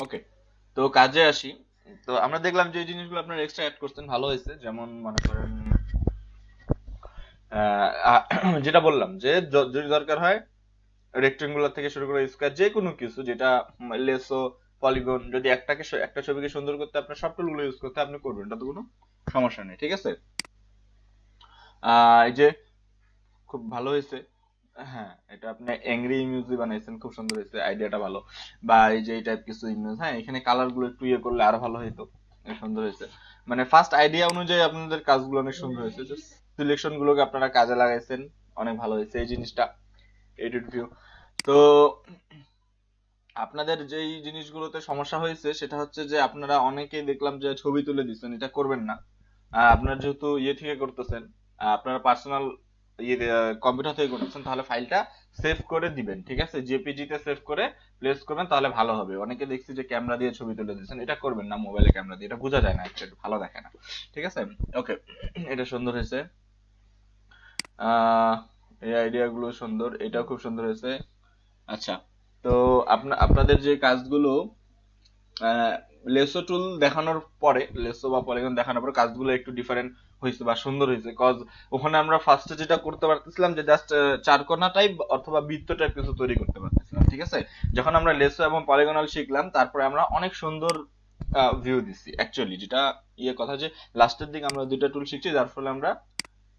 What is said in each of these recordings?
ওকে, তো কাজে আসি। তো আমরা দেখলাম যে এই জিনিসগুলো আপনারা এক্সট্রা অ্যাড করছেন, ভালো হয়েছে। যেমন মনে করেন যেটা বললাম যে যদি দরকার হয় রেক্টেঙ্গুলার থেকে শুরু করে স্কয়ার যে কোনো কিছু, যেটা লেসো পলিগন, যদি একটা ছবিকে সুন্দর করতে আপনার সব টুলগুলো ইউজ করতে আপনি করবেন, এটা তো কোনো সমস্যা নেই, ঠিক আছে। এই যে খুব ভালো হয়েছে। হ্যাঁ, এটা আপনি অ্যাংরি ইমেজই বানাইছেন, খুব সুন্দর হয়েছে, আইডিয়াটা ভালো। বা এই যে এই টাইপ কিছু ইমেজ, হ্যাঁ এখানে কালার গুলো একটু ইয়ে করলে আরো ভালো হতো। সুন্দর হয়েছে, মানে ফার্স্ট আইডিয়া অনুযায়ী আপনাদের কাজগুলো অনেক সুন্দর হয়েছে। সিলেকশন গুলোকে আপনারা কাজে লাগাইছেন, অনেক ভালো হয়েছে এই জিনিসটা। Edit view. তো আপনাদের যেই জিনিসগুলোতে সমস্যা হয়েছে সেটা হচ্ছে যে আপনারা অনেকেই দেখলাম যে ছবি তুলে দিচ্ছেন, এটা করবেন না। আপনার যেহেতু ইয়ে থেকে করতেছেন, আপনারা পার্সোনাল ইয়ে কম্পিউটার থেকে করতেছেন, তাহলে ফাইলটা সেভ করে দিবেন, ঠিক আছে, জেপিজি তে সেভ করে প্লেস করবেন, তাহলে ভালো হবে। অনেকে দেখছি যে ক্যামেরা দিয়ে ছবি তুলে দিচ্ছেন, এটা করবেন না, মোবাইলে ক্যামেরা দিয়ে এটা বোঝা যায় না, একটু ভালো দেখে না, ঠিক আছে। ওকে, এটা সুন্দর হয়েছে। আহ এই আইডিয়া গুলো সুন্দর, এটাও খুব সুন্দর হয়েছে। আচ্ছা, তো আপনাদের যে কাজগুলো লেসো টুল দেখানোর পরে, লেসো বা পলিগন দেখানোর পরে কাজগুলো একটু ডিফারেন্ট হয়েছে বা সুন্দর হয়েছে, কজ ওখানে আমরা ফার্স্টে যেটা করতে পারতেছিলাম যে জাস্ট চারকোনা টাইপ অথবা বৃত্ত টাইপ কিছু তৈরি করতে পারতেছিলাম, ঠিক আছে। যখন আমরা লেসো এবং পলিগনাল শিখলাম, তারপরে আমরা অনেক সুন্দর ভিউ দিচ্ছি অ্যাকচুয়ালি, যেটা ইয়ে কথা যে লাস্টের দিকে আমরা দুইটা টুল শিখছি, যার ফলে আমরা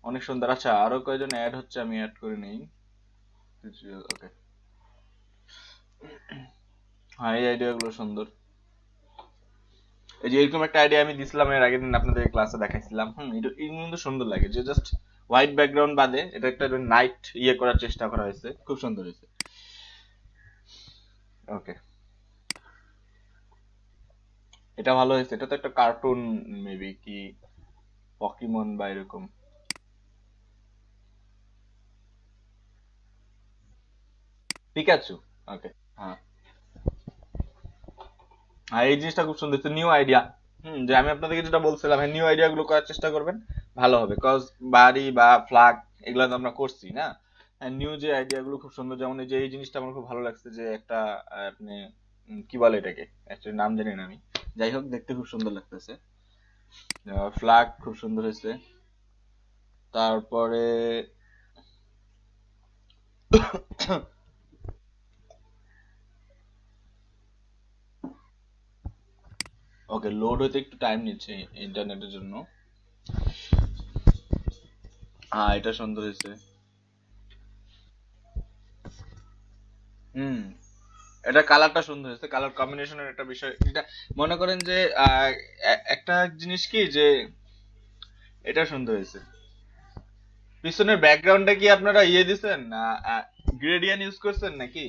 অনেক সুন্দর। আচ্ছা, আরো কয়জন অ্যাড হচ্ছে, আমি অ্যাড করে নেই। ওকে, হ্যাঁ এই আইডিয়া গুলো সুন্দর। এই যে এরকম একটা আইডিয়া আমি দিছিলাম এর আগের দিন আপনাদের ক্লাসে দেখাইছিলাম। এটা কিন্তু সুন্দর লাগে যে জাস্ট হোয়াইট ব্যাকগ্রাউন্ড বাদে এটা একটা নাইট ইয়ে করার চেষ্টা করা হয়েছে, খুব সুন্দর হয়েছে। ওকে, এটা ভালো হয়েছে। এটা তো একটা কার্টুন, মেবি কি পকিমন বা এরকম। পিকাচু। ওকে, হ্যাঁ হ্যাঁ এই জিনিসটা খুব সুন্দর হচ্ছে, নিউ আইডিয়া। যে আমি আপনাদেরকে যেটা বলছিলাম, হ্যাঁ নিউ আইডিয়া গুলো করার চেষ্টা করবেন, ভালো হবে। কজ বাড়ি বা ফ্ল্যাগ এগুলো তো আমরা করছি না। নিউ যে আইডিয়া গুলো খুব সুন্দর, যেমন এই যে এই জিনিসটা আমার খুব ভালো লাগছে যে একটা আপনি কি বলে এটাকে, অ্যাকচুয়ালি নাম জানি না আমি, যাই হোক দেখতে খুব সুন্দর লাগতেছে। ফ্ল্যাগ খুব সুন্দর হয়েছে। তারপরে ওকে, লোড হতে একটু টাইম নিচ্ছে ইন্টারনেটের জন্য। হ্যাঁ এটা সুন্দর হয়েছে। হুম, এটা কালারটা সুন্দর হয়েছে, কালার কম্বিনেশনের একটা বিষয় এটা। মনে করেন যে একটা জিনিস কি যে এটা সুন্দর হয়েছে। পিছনের ব্যাকগ্রাউন্ডটা কি আপনারা ইয়ে দিছেন না, গ্রেডিয়ান ইউজ করছেন নাকি?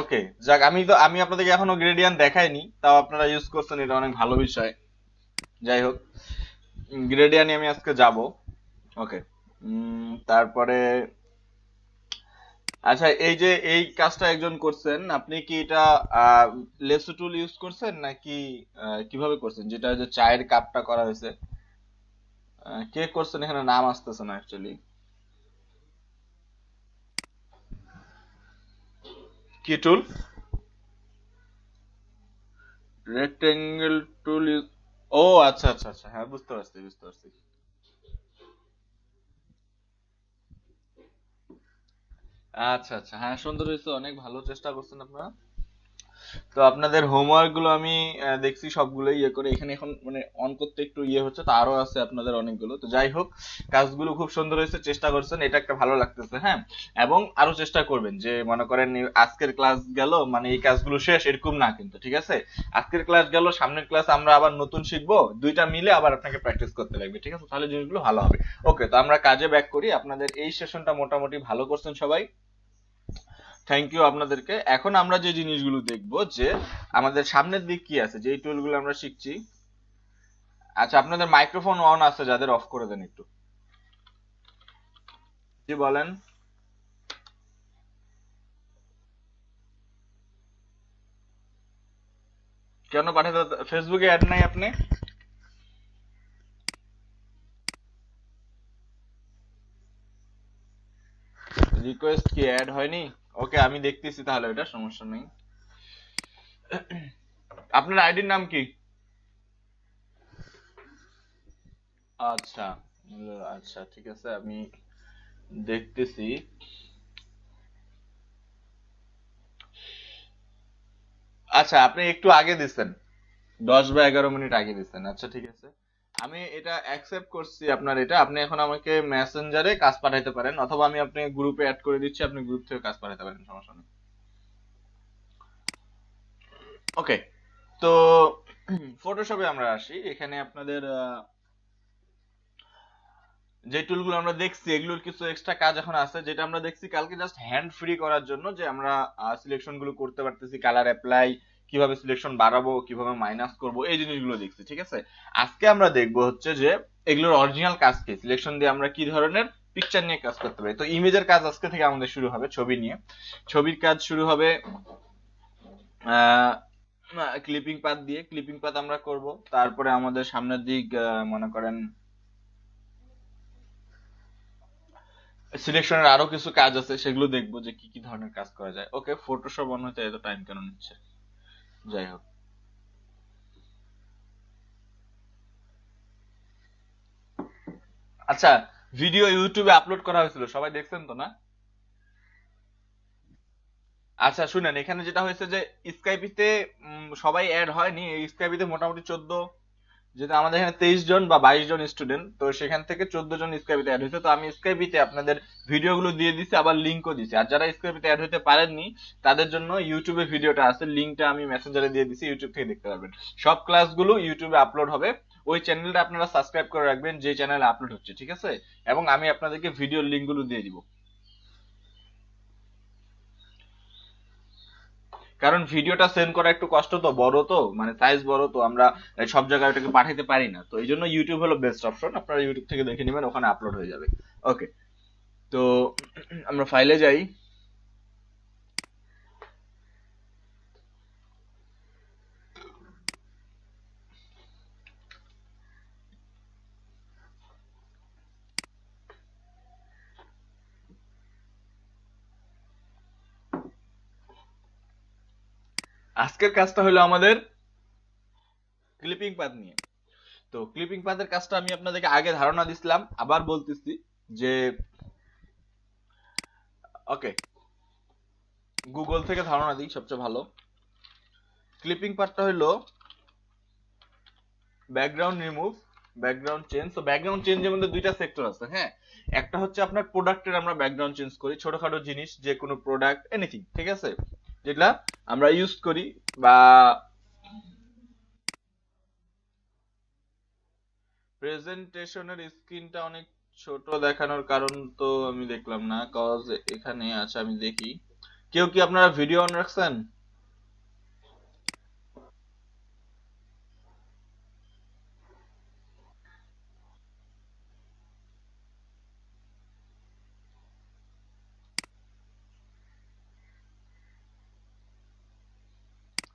ওকে, যাক, আমি আপনাদেরকে এখনো গ্রেডিয়ান দেখাইনি, তাও আপনারা ইউজ করছেন, এটা অনেক ভালো বিষয়। যাই হোক, গ্রেডিয়ানে আমি আজকে যাব। ওকে, তারপরে আচ্ছা, এই যে এই কাজটা একজন করছেন, আপনি কি এটা লেসো টুল ইউজ করছেন নাকি কিভাবে করছেন, যেটা যে চায়ের কাপটা করা হয়েছে? কে করছেন এখানে নাম আসতেছে না অ্যাকচুয়ালি। কি টুল? রেক্টেঙ্গেল টুল ইউজ। ও আচ্ছা আচ্ছা আচ্ছা, হ্যাঁ বুঝতে পারছি বুঝতে পারছি। আচ্ছা আচ্ছা, হ্যাঁ সুন্দর হয়েছে, অনেক ভালো চেষ্টা করছেন আপনারা। তো আপনাদের হোমওয়ার্ক গুলো আমি দেখছি সবগুলোই ইয়ে করে এখানে এখন মানে অন করতে একটু ইয়ে হচ্ছে, তো আরো আছে আপনাদের অনেকগুলো। তো যাই হোক, কাজগুলো খুব সুন্দর হয়েছে, চেষ্টা করছেন, এটা একটা ভালো লাগতেছে, হ্যাঁ। এবং আরো চেষ্টা করবেন যে মনে করেন আজকের ক্লাস গেল মানে এই কাজগুলো শেষ এরকম না কিন্তু, ঠিক আছে। আজকের ক্লাস গেল, সামনের ক্লাস আমরা আবার নতুন শিখবো, দুইটা মিলে আবার আপনাকে প্র্যাকটিস করতে লাগবে, ঠিক আছে, তাহলে জিনিসগুলো ভালো হবে। ওকে, তো আমরা কাজে ব্যাক করি। আপনাদের এই সেশনটা মোটামুটি ভালো করছেন সবাই, থ্যাংক ইউ আপনাদেরকে। এখন আমরা যে জিনিসগুলো দেখবো যে আমাদের সামনের দিক কি আছে, যে এই টুলগুলো আমরা শিখছি। আচ্ছা, আপনাদের মাইক্রোফোন অন আছে যাদের, অফ করে দেন একটু। কি বলেন? কেন পাঠাতে, ফেসবুকে অ্যাড নাই আপনি? রিকোয়েস্ট কি অ্যাড হয়নি? ওকে, আমি দেখতেছি তাহলে, এটা সমস্যা নেই। আপনার আইডির নাম কি? আচ্ছা, আচ্ছা ঠিক আছে, আমি দেখতেছি। আচ্ছা, আপনি একটু আগে দিচ্ছেন, 10 বা 11 মিনিট আগে দিচ্ছেন। আচ্ছা ঠিক আছে, আমি এটা অ্যাকসেপ্ট করছি আপনার এটা। আপনি এখন আমাকে মেসেঞ্জারে কাজ পাঠাইতে পারেন, অথবা আমি আপনাকে গ্রুপে অ্যাড করে দিচ্ছি, আপনি গ্রুপ থেকে কাজ পাঠাইতে পারেন, সমস্যা নেই। ওকে, তো ফটোশপে আমরা আসি। এখানে আপনাদের যে টুলগুলো আমরা দেখছি এগুলোর কিছু এক্সট্রা কাজ এখন আছে, যেটা আমরা দেখছি কালকে জাস্ট হ্যান্ড ফ্রি করার জন্য, যে আমরা সিলেকশন গুলো করতে পারতেছি, কালার অ্যাপ্লাই কিভাবে, সিলেকশন বাড়াবো কিভাবে, মাইনাস করব, এই জিনিসগুলো দেখছি। ঠিক আছে, আজকে আমরা দেখবো হচ্ছে যে এগুলোর অরিজিনাল কাজ কি, সিলেকশন দিয়ে আমরা কি ধরনের পিকচার নিয়ে কাজ করতে পারি। তো ইমেজের কাজ আজকে থেকে আমাদের শুরু হবে, ছবি নিয়ে। ছবির কাজ শুরু হবে ক্লিপিং পাথ দিয়ে। ক্লিপিং পাথ আমরা করব, তারপরে আমাদের সামনের দিক মনে করেন সিলেকশনের আরো কিছু কাজ আছে, সেগুলো দেখবো যে কি কি ধরনের কাজ করা যায়। ওকে, ফটোশপ অন হতে এত টাইম কেন নিচ্ছে? যাই হোক, আচ্ছা, ভিডিও ইউটিউবে আপলোড করা হয়েছিল, সবাই দেখছেন তো না? আচ্ছা শুনেন, এখানে যেটা হয়েছে যে স্কাইপিতে সবাই অ্যাড হয়নি। এই স্কাইপিতে মোটামুটি 14, যেহেতু আমাদের এখানে 23 জন বা 22 জন স্টুডেন্ট, তো সেখান থেকে 14 জন স্কাইপিতে অ্যাড হয়েছে। তো আমি স্কাইপিতে আপনাদের ভিডিওগুলো দিয়ে দিছি, আবার লিঙ্কও দিছি। আর যারা স্কাইপিতে অ্যাড হতে পারেননি তাদের জন্য ইউটিউবে ভিডিওটা আছে, লিঙ্কটা আমি মেসেঞ্জারে দিয়ে দিছি, ইউটিউব থেকে দেখতে পারবেন। সব ক্লাসগুলো ইউটিউবে আপলোড হবে। ওই চ্যানেলটা আপনারা সাবস্ক্রাইব করে রাখবেন যে চ্যানেলে আপলোড হচ্ছে, ঠিক আছে? এবং আমি আপনাদেরকে ভিডিওর লিঙ্কগুলো দিয়ে দিব। কারণ ভিডিওটা সেন্ড করা একটু কষ্ট, তো বড়, তো মানে সাইজ বড়, তো আমরা সব জায়গায় ওটাকে পাঠাইতে পারি না। তো এই জন্য ইউটিউব হলো বেস্ট অপশন, আপনারা ইউটিউব থেকে দেখে নেবেন, ওখানে আপলোড হয়ে যাবে। ওকে, তো আমরা ফাইলে যাই। আজকের কাজটা হলো আমাদের ক্লিপিং পাথ নিয়ে। তো ক্লিপিং পাথের কাজটা আমি আপনাদেরকে আগে ধারণা দিছিলাম, আবার বলতেছি যে ওকে, গুগল থেকে ধারণা দিই সবচেয়ে ভালো। ক্লিপিং পাথটা হলো ব্যাকগ্রাউন্ড রিমুভ, ব্যাকগ্রাউন্ড চেঞ্জ। তো ব্যাকগ্রাউন্ড চেঞ্জের মধ্যে দুইটা সেক্টর আছে, হ্যাঁ। একটা হচ্ছে আপনার প্রোডাক্টের আমরা ব্যাকগ্রাউন্ড চেঞ্জ করি, ছোটখাটো জিনিস, যে কোনো প্রোডাক্ট, এনিথিং, ঠিক আছে, যেটা আমরা ইউজ করি। বা প্রেজেন্টেশনের স্ক্রিনটা অনেক ছোট দেখানোর কারণ তো আমি দেখলাম না, কজ এখানে আছে, আমি দেখি। কেউ কি আপনারা ভিডিও অন রাখছেন?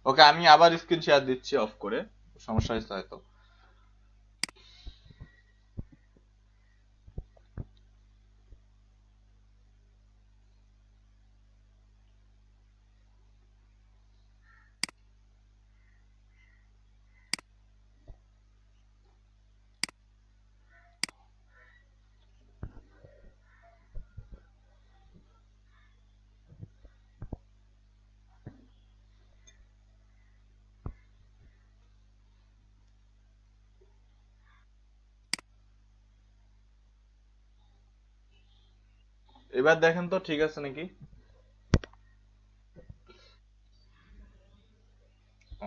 ওকে, আমি আবার স্ক্রিন শেয়ার দিচ্ছি অফ করে, সমস্যা হয়েছে হয়তো। এবার দেখেন তো ঠিক আছে নাকি?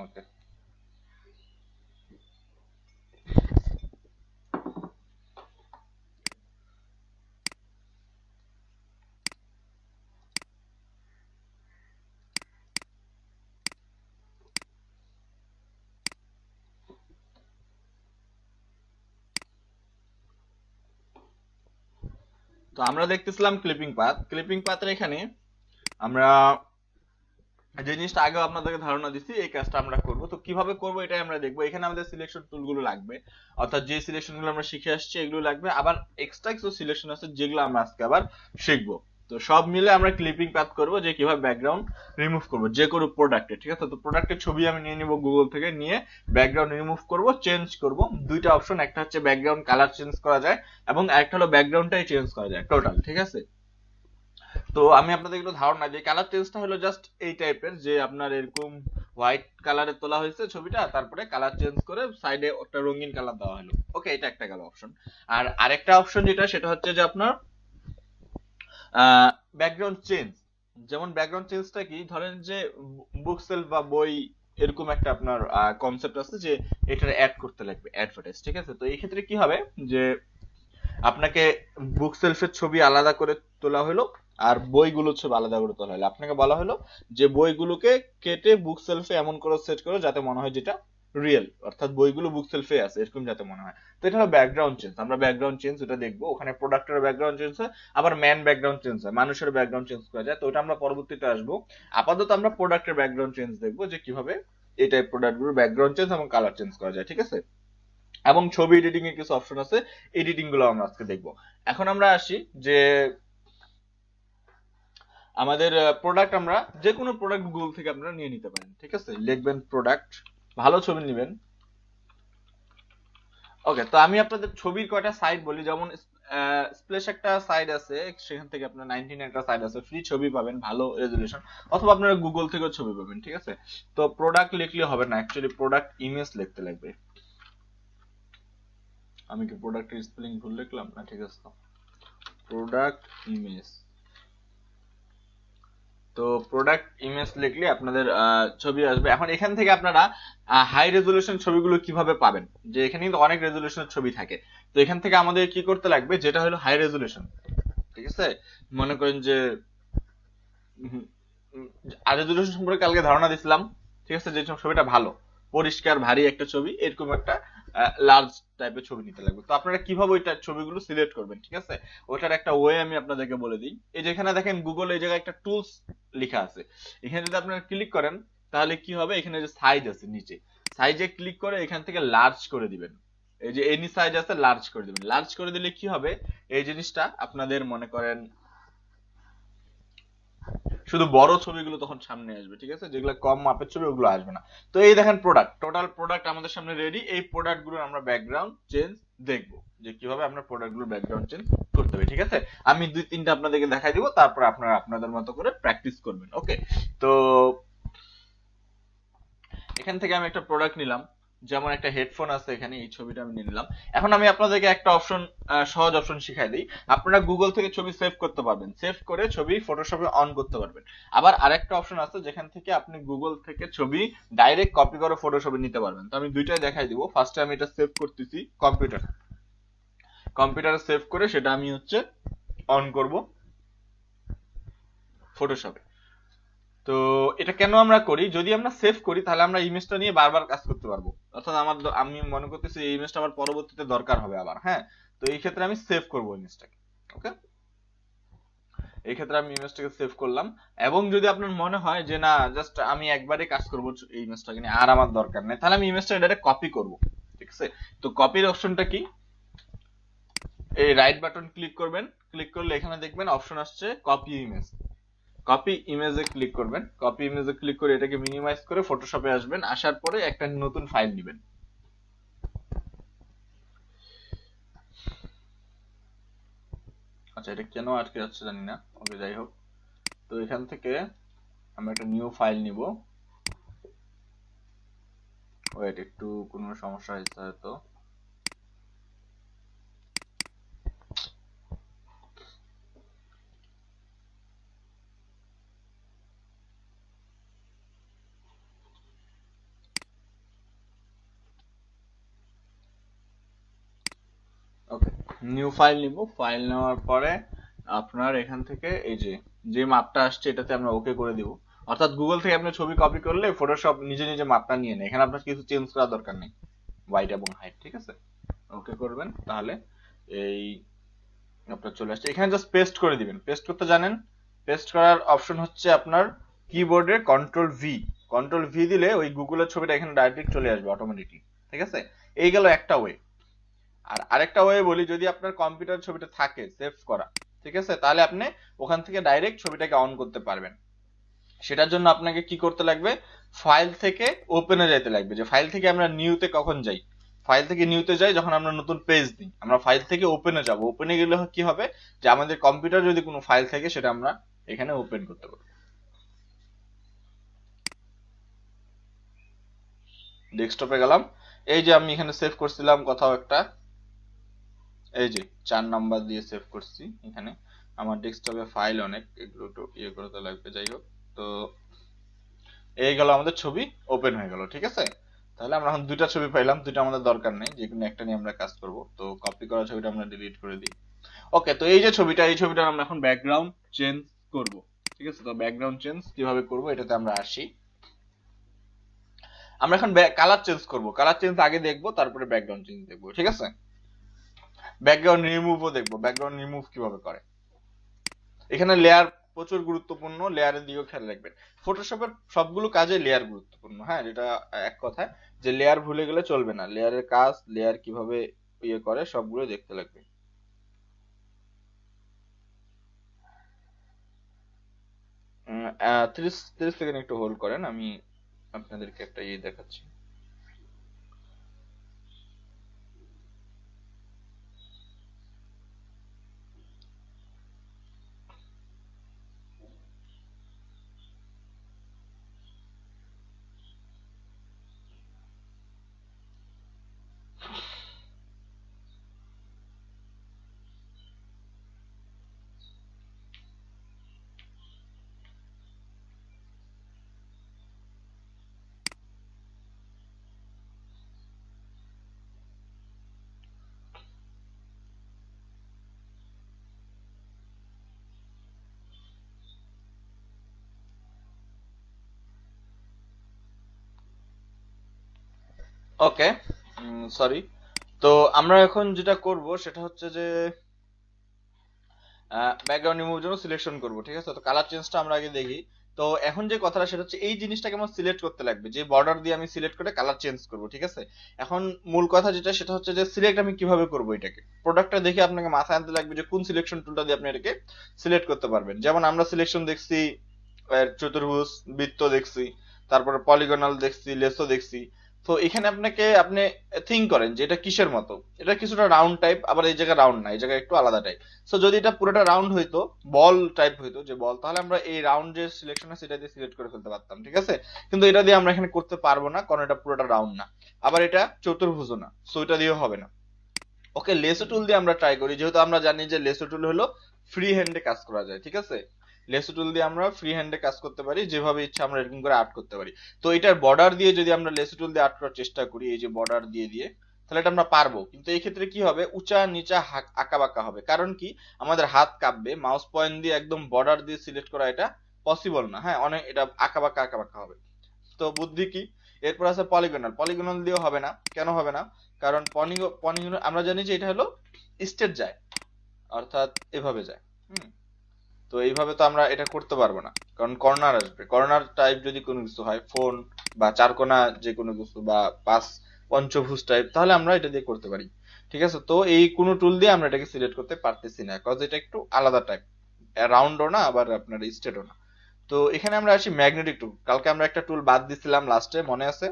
ওকে, তো আমরা দেখতেছিলাম ক্লিপিং পাথ। ক্লিপিং পাথের এখানে আমরা যে জিনিসটা আগেও আপনাদেরকে ধারণা দিচ্ছি, এই কাজটা আমরা করব। তো কিভাবে করব এটাই আমরা দেখবো। এখানে আমাদের সিলেকশন টুলগুলো লাগবে, অর্থাৎ যে সিলেকশন গুলো আমরা শিখে আসছি এগুলো লাগবে। আবার এক্সট্রা কিছু সিলেকশন আছে যেগুলো আমরা আজকে আবার শিখবো। তো সব মিলে আমরা ক্লিপিং পাথ করব যে কিভাবে ব্যাকগ্রাউন্ড রিমুভ করব যে কোনো প্রোডাক্টে, ঠিক আছে। তো প্রোডাক্টের ছবি আমি নিয়ে নিব গুগল থেকে, নিয়ে ব্যাকগ্রাউন্ড রিমুভ করব, চেঞ্জ করব। দুইটা অপশন, একটা হচ্ছে ব্যাকগ্রাউন্ড কালার চেঞ্জ করা যায় এবং একটা হলো ব্যাকগ্রাউন্ডটাই চেঞ্জ করা যায় টোটাল, ঠিক আছে। তো আমি আপনাদের একটু ধারণা যে কালার চেঞ্জটা হলো জাস্ট এই টাইপের, যে আপনার এরকম হোয়াইট কালারে তোলা হয়েছে ছবিটা, তারপরে কালার চেঞ্জ করে সাইডে একটা রঙিন কালার দেওয়া হলো, ওকে, এটা একটা গেল অপশন। আর আরেকটা অপশন যেটা, সেটা হচ্ছে যে আপনার ব্যাকগ্রাউন্ড চেঞ্জ। যেমন ব্যাকগ্রাউন্ড চেঞ্জটা কি, ধরেন যে বুক সেলফ বা বই এরকম একটা আপনার কনসেপ্ট আছে যে এটার অ্যাড করতে লাগবে, অ্যাডভার্টাইজ, ঠিক আছে। তো এই ক্ষেত্রে কি হবে যে আপনাকে বুক সেলফের ছবি আলাদা করে তোলা হলো আর বইগুলোর ছবি আলাদা করে তোলা হলো। আপনাকে বলা হলো যে বইগুলোকে কেটে বুক সেলফে এমন করে সেট করো যাতে মনে হয় যেটা রিয়েল, অর্থাৎ বইগুলো বুক সেলফে আছে এরকম যাতে মনে হয়। তো এটা হলো ব্যাকগ্রাউন্ড চেঞ্জ। আমরা ব্যাকগ্রাউন্ড চেঞ্জ ওটা দেখবো, ওখানে প্রোডাক্টের ব্যাকগ্রাউন্ড চেঞ্জ হয়, আবার ম্যান ব্যাকগ্রাউন্ড চেঞ্জ হয়, মানুষের ব্যাকগ্রাউন্ড চেঞ্জ করা যায়। তো ওটা আমরা পরবর্তীতে আসবো। আপাতত আমরা প্রোডাক্টের ব্যাকগ্রাউন্ড চেঞ্জ দেখবো যে কিভাবে এই টাইপ প্রোডাক্টগুলোর ব্যাকগ্রাউন্ড চেঞ্জ এবং কালার চেঞ্জ করা যায়, ঠিক আছে। এবং ছবি এডিটিং এর কিছু অপশন আছে, এডিটিং গুলো আমরা আজকে দেখবো। এখন আমরা আসি যে আমাদের প্রোডাক্ট, আমরা যে কোনো প্রোডাক্ট গুগল থেকে আপনারা নিয়ে নিতে পারেন, ঠিক আছে। লিখবেন প্রোডাক্ট, ভালো ছবি নেবেন, ওকে। তো আমি আপনাদের ছবির কয়টা সাইট বলি, যেমন স্প্লেশ একটা সাইট আছে, সেখান থেকে আপনার 19 একটা সাইট আছে, ফ্রি ছবি পাবেন ভালো রেজলিউশন, অথবা আপনারা গুগল থেকেও ছবি পাবেন, ঠিক আছে। তো প্রোডাক্ট লিখলে হবে না, অ্যাকচুয়ালি প্রোডাক্ট ইমেজ লিখতে লাগবে। আমি কি প্রোডাক্টের স্পেলিং ভুল লিখলাম না? ঠিক আছে, প্রোডাক্ট ইমেজ। তো প্রোডাক্ট ইমেজ লিখলে আপনাদের ছবি আসবে। এখন এখান থেকে আপনারা হাই রেজলিউশন ছবিগুলো কিভাবে পাবেন, যে এখানে কিন্তু অনেক রেজলিউশনের ছবি থাকে। তো এখান থেকে আমাদের কি করতে লাগবে, যেটা হলো হাই রেজলিউশন, ঠিক আছে। মনে করেন যে রেজলিউশন সম্পর্কে কালকে ধারণা দিছিলাম, ঠিক আছে, যে ছবিটা ভালো পরিষ্কার ভারী একটা ছবি, এরকম একটা লার্জ টাইপের ছবি নিতে লাগবে। তো আপনারা কিভাবে ওইটা ছবিগুলো সিলেক্ট করবেন, ঠিক আছে, ওটার একটা ওয়ে আমি আপনাদেরকে বলে দিই। এই যেখানে দেখেন গুগল এই জায়গায় একটা টুলস লেখা আছে, এখানে যদি আপনারা ক্লিক করেন তাহলে কি হবে, এখানে যে সাইজ আছে নিচে, সাইজে ক্লিক করে এখান থেকে লার্জ করে দিবেন। এই যে এনি সাইজ আছে, লার্জ করে দিবেন। লার্জ করে দিলে কি হবে, এই জিনিসটা আপনাদের মনে করেন শুধু বড় ছবিগুলো তখন সামনে আসবে, ঠিক আছে, যেগুলো কম মাপের ছবি ওগুলো আসবে না। তো এই দেখেন প্রোডাক্ট, টোটাল প্রোডাক্ট আমাদের সামনে রেডি। এই প্রোডাক্ট গুলোর আমরা ব্যাকগ্রাউন্ড চেঞ্জ দেখবো, যে কিভাবে আমরা প্রোডাক্ট গুলোর ব্যাকগ্রাউন্ড চেঞ্জ করতে হবে, ঠিক আছে। আমি দুই তিনটা আপনাদেরকে দেখাই দিব, তারপর আপনারা আপনাদের মতো করে প্র্যাকটিস করবেন, ওকে। তো এখান থেকে আমি একটা প্রোডাক্ট নিলাম, যেমন একটা হেডফোন আছে এখানে, এই ছবিটা আমি নিয়ে নিলাম। এখন আমি আপনাদেরকে একটা অপশন, সহজ অপশন শিখাই দিই। আপনারা গুগল থেকে ছবি সেভ করতে পারবেন, সেভ করে ছবি ফটোশপে অন করতে পারবেন। আবার আরেকটা অপশন আছে যেখান থেকে আপনি গুগল থেকে ছবি ডাইরেক্ট কপি করে ফটোশপে নিতে পারবেন। তো আমি দুইটাই দেখাই দিব। ফার্স্টে আমি এটা সেভ করতেছি কম্পিউটারে সেভ করে সেটা আমি হচ্ছে অন করব ফটোশপে। তো এটা কেন আমরা করি, যদি আমরা সেভ করি তাহলে আমরা ইমেজটা নিয়ে বারবার কাজ করতে পারবো, অর্থাৎ আমি মনে করতেছি এই ইমেজটা আমার পরবর্তীতে দরকার হবে আবার, হ্যাঁ। তো এই ক্ষেত্রে আমি সেভ করবো ইমেজটাকে, ওকে। এই ক্ষেত্রে আমি ইমেজটাকে সেভ করলাম। এবং যদি আপনার মনে হয় যে না, জাস্ট আমি একবারে কাজ করবো এই ইমেজটাকে নিয়ে, আর আমার দরকার নেই, তাহলে আমি ইমেজটা ডাইরেক্ট কপি করব, ঠিক আছে। তো কপির অপশনটা কি, এই রাইট বাটন ক্লিক করবেন, ক্লিক করলে এখানে দেখবেন অপশন আসছে কপি ইমেজ। কপি ইমেজে ক্লিক করবেন, কপি ইমেজে ক্লিক করে এটাকে মিনিমাইজ করে ফটোশপে আসবেন, আসার পরে একটা নতুন ফাইল নেবেন। আচ্ছা, এটা কেন আটকে যাচ্ছে জানি না, ওকে, যাই হোক। তো এখান থেকে আমরা একটা নিউ ফাইল নিব। ওয়েট, একটু কোনো সমস্যা হয়েছে হয়তো। ওকে, নিউ ফাইল নিব। ফাইল নেওয়ার পরে আপনার এখান থেকে এই যে যে মাপটা আসছে এটাতে আমরা ওকে করে দিব। অর্থাৎ গুগল থেকে আপনি ছবি কপি করলে ফটোশপ নিজে নিজে মাপটা নিয়ে নেয়, এখানে আপনার কিছু চেঞ্জ করার দরকার নেই, হোয়াইট এবং হাইট, ঠিক আছে। ওকে করবেন, তাহলে এই আপনার চলে আসছে। এখানে জাস্ট পেস্ট করে দিবেন। পেস্ট করতে জানেন? পেস্ট করার অপশন হচ্ছে আপনার কিবোর্ডে কন্ট্রোল ভি দিলে ওই গুগলের ছবিটা এখানে ডাইরেক্ট চলে আসবে অটোমেটিকলি, ঠিক আছে। এই গেল একটা ওয়ে। আর আরেকটা ওয়ে বলি, যদি আপনার কম্পিউটার ছবিটা থাকে সেভ করা, ঠিক আছে, তাহলে আপনি ওখান থেকে ডাইরেক্ট ছবিটাকে অন করতে পারবেন। সেটার জন্য আপনাকে কি করতে লাগবে, ফাইল থেকে ওপেনে যাইতে লাগবে। যে ফাইল থেকে আমরা নিউতে কখন যাই, ফাইল থেকে নিউতে যাই যখন আমরা নতুন পেজ দিই, আমরা ফাইল থেকে ওপেনে যাব। ওপেনে গেলে কি হবে, যে আমাদের কম্পিউটার যদি কোনো ফাইল থাকে সেটা আমরা এখানে ওপেন করতে পারবো। ডেস্কটপে গেলাম, এই যে আমি এখানে সেভ করছিলাম কোথাও একটা, এই যে 4 নাম্বার দিয়ে সেভ করছি এখানে। আমার ডেস্কটপে ফাইল অনেক, এগুলো একটু ইয়ে করতে লাগবে, যাই হোক। তো এই গেল আমাদের ছবি ওপেন হয়ে গেল, ঠিক আছে। তাহলে আমরা এখন দুইটা ছবি পাইলাম, দুইটা আমাদের দরকার নেই, যে কোনো একটা নিয়ে আমরা কাজ করব। তো কপি করা ছবিটা আমরা ডিলিট করে দিই। ওকে, তো এই যে ছবিটা, এই ছবিটার আমরা এখন ব্যাকগ্রাউন্ড চেঞ্জ করব, ঠিক আছে। তো ব্যাকগ্রাউন্ড চেঞ্জ কিভাবে করব এটাতে আমরা আসি। আমরা এখন কালার চেঞ্জ করব, কালার চেঞ্জ আগে দেখবো, তারপরে ব্যাকগ্রাউন্ড চেঞ্জ দেখবো, ঠিক আছে। ব্যাকগ্রাউন্ড রিমুভও দেখবো, ব্যাকগ্রাউন্ড রিমুভ কিভাবে করে। এখানে লেয়ার প্রচুর গুরুত্বপূর্ণ, লেয়ারের দিকেও খেয়াল রাখবেন। ফটোশপের সবগুলো কাজে লেয়ার গুরুত্বপূর্ণ, হ্যাঁ, যেটা এক কথায়, যে লেয়ার ভুলে গেলে চলবে না। লেয়ারের কাজ, লেয়ার কিভাবে ইয়ে করে সবগুলো দেখতে লাগবে। 30 সেকেন্ড একটু হোল্ড করেন, আমি আপনাদেরকে একটা ইয়ে দেখাচ্ছি। ওকে, সরি। তো আমরা এখন যেটা করব সেটা হচ্ছে যে ব্যাকগ্রাউন্ড রিমুভের জন্য সিলেকশন করব, ঠিক আছে। তো কালার চেঞ্জটা আমরা আগে দেখি। তো এখন যে কথাটা সেটা হচ্ছে এই জিনিসটাকে আমার সিলেক্ট করতে লাগবে, যে বর্ডার দিয়ে আমি সিলেক্ট করে কালার চেঞ্জ করব, ঠিক আছে। এখন মূল কথা যেটা সেটা হচ্ছে যে সিলেক্ট আমি কিভাবে করব এটাকে, প্রোডাক্টটা দেখে আপনাকে মাথায় আনতে লাগবে যে কোন সিলেকশন টুলটা দিয়ে আপনি এটাকে সিলেক্ট করতে পারবেন। যেমন আমরা সিলেকশন দেখছি, চতুর্ভুজ, বৃত্ত দেখছি, তারপরে পলিগনাল দেখছি, লেসো দেখছি। তো এখানে আপনি থিঙ্ক করেন যে এটা কিসের মতো। এটা কিছুটা রাউন্ড টাইপ, আবার এই জায়গায় রাউন্ড না, এই জায়গায় একটু আলাদা টাইপ। সো যদি এটা পুরোটা রাউন্ড হইতো, বল টাইপ হইতো, যে বল, তাহলে আমরা এই রাউন্ড যে সিলেকশন আছে সেটা দিয়ে সিলেক্ট করে ফেলতে পারতাম, ঠিক আছে। কিন্তু এটা দিয়ে আমরা এখানে করতে পারবো না, কারণ এটা পুরোটা রাউন্ড না, আবার এটা চতুর্ভুজ না, সো এটা দিয়েও হবে না। ওকে, লেসো টুল দিয়ে আমরা ট্রাই করি, যেহেতু আমরা জানি যে লেসো টুল হলো ফ্রি হ্যান্ডে কাজ করা যায়, ঠিক আছে। লেসো টুল দিয়ে আমরা ফ্রি হ্যান্ডে কাজ করতে পারি, যেভাবে ইচ্ছা আমরা এরকম করে আর্ট করতে পারি। তো এটার বর্ডার দিয়ে যদি আমরা লেসো টুল দিয়ে আর্ট করার চেষ্টা করি, এই যে বর্ডার দিয়ে দিয়ে, তাহলে এটা আমরা পারবো। কিন্তু এই ক্ষেত্রে কি হবে, উঁচা নিচা আঁকা বাঁকা হবে। কারণ কি, আমাদের হাত কাঁপবে, মাউস পয়েন্ট দিয়ে একদম বর্ডার দিয়ে সিলেক্ট করা এটা পসিবল না, হ্যাঁ, অনেক এটা আঁকা বাঁকা হবে। তো বুদ্ধি কি, এরপর আছে পলিগনাল। পলিগনাল দিয়েও হবে না, কেন হবে না, কারণ পলিগনাল আমরা জানি যে এটা হলো স্টেট যায়, অর্থাৎ এভাবে যায়। হুম, তো এইভাবে তো আমরা এটা করতে পারবো না, কারণ কর্নার আসবে। কর্নার টাইপ যদি কোনো কিছু হয়, ফোন বা চারকোনা যে কোনো কিছু, বা পাঁচ পঞ্চভুজ টাইপ, তাহলে আমরা এটা দিয়ে করতে পারি, ঠিক আছে। তো এই কোনো টুল দিয়ে আমরা এটাকে সিলেক্ট করতে পারতেছি না, কজ এটা একটু আলাদা টাইপ, রাউন্ডও না আবার আপনার স্টেটও না। তো এখানে আমরা আসি ম্যাগনেটিক টুল। কালকে আমরা একটা টুল বাদ দিছিলাম লাস্টে, মনে আছে।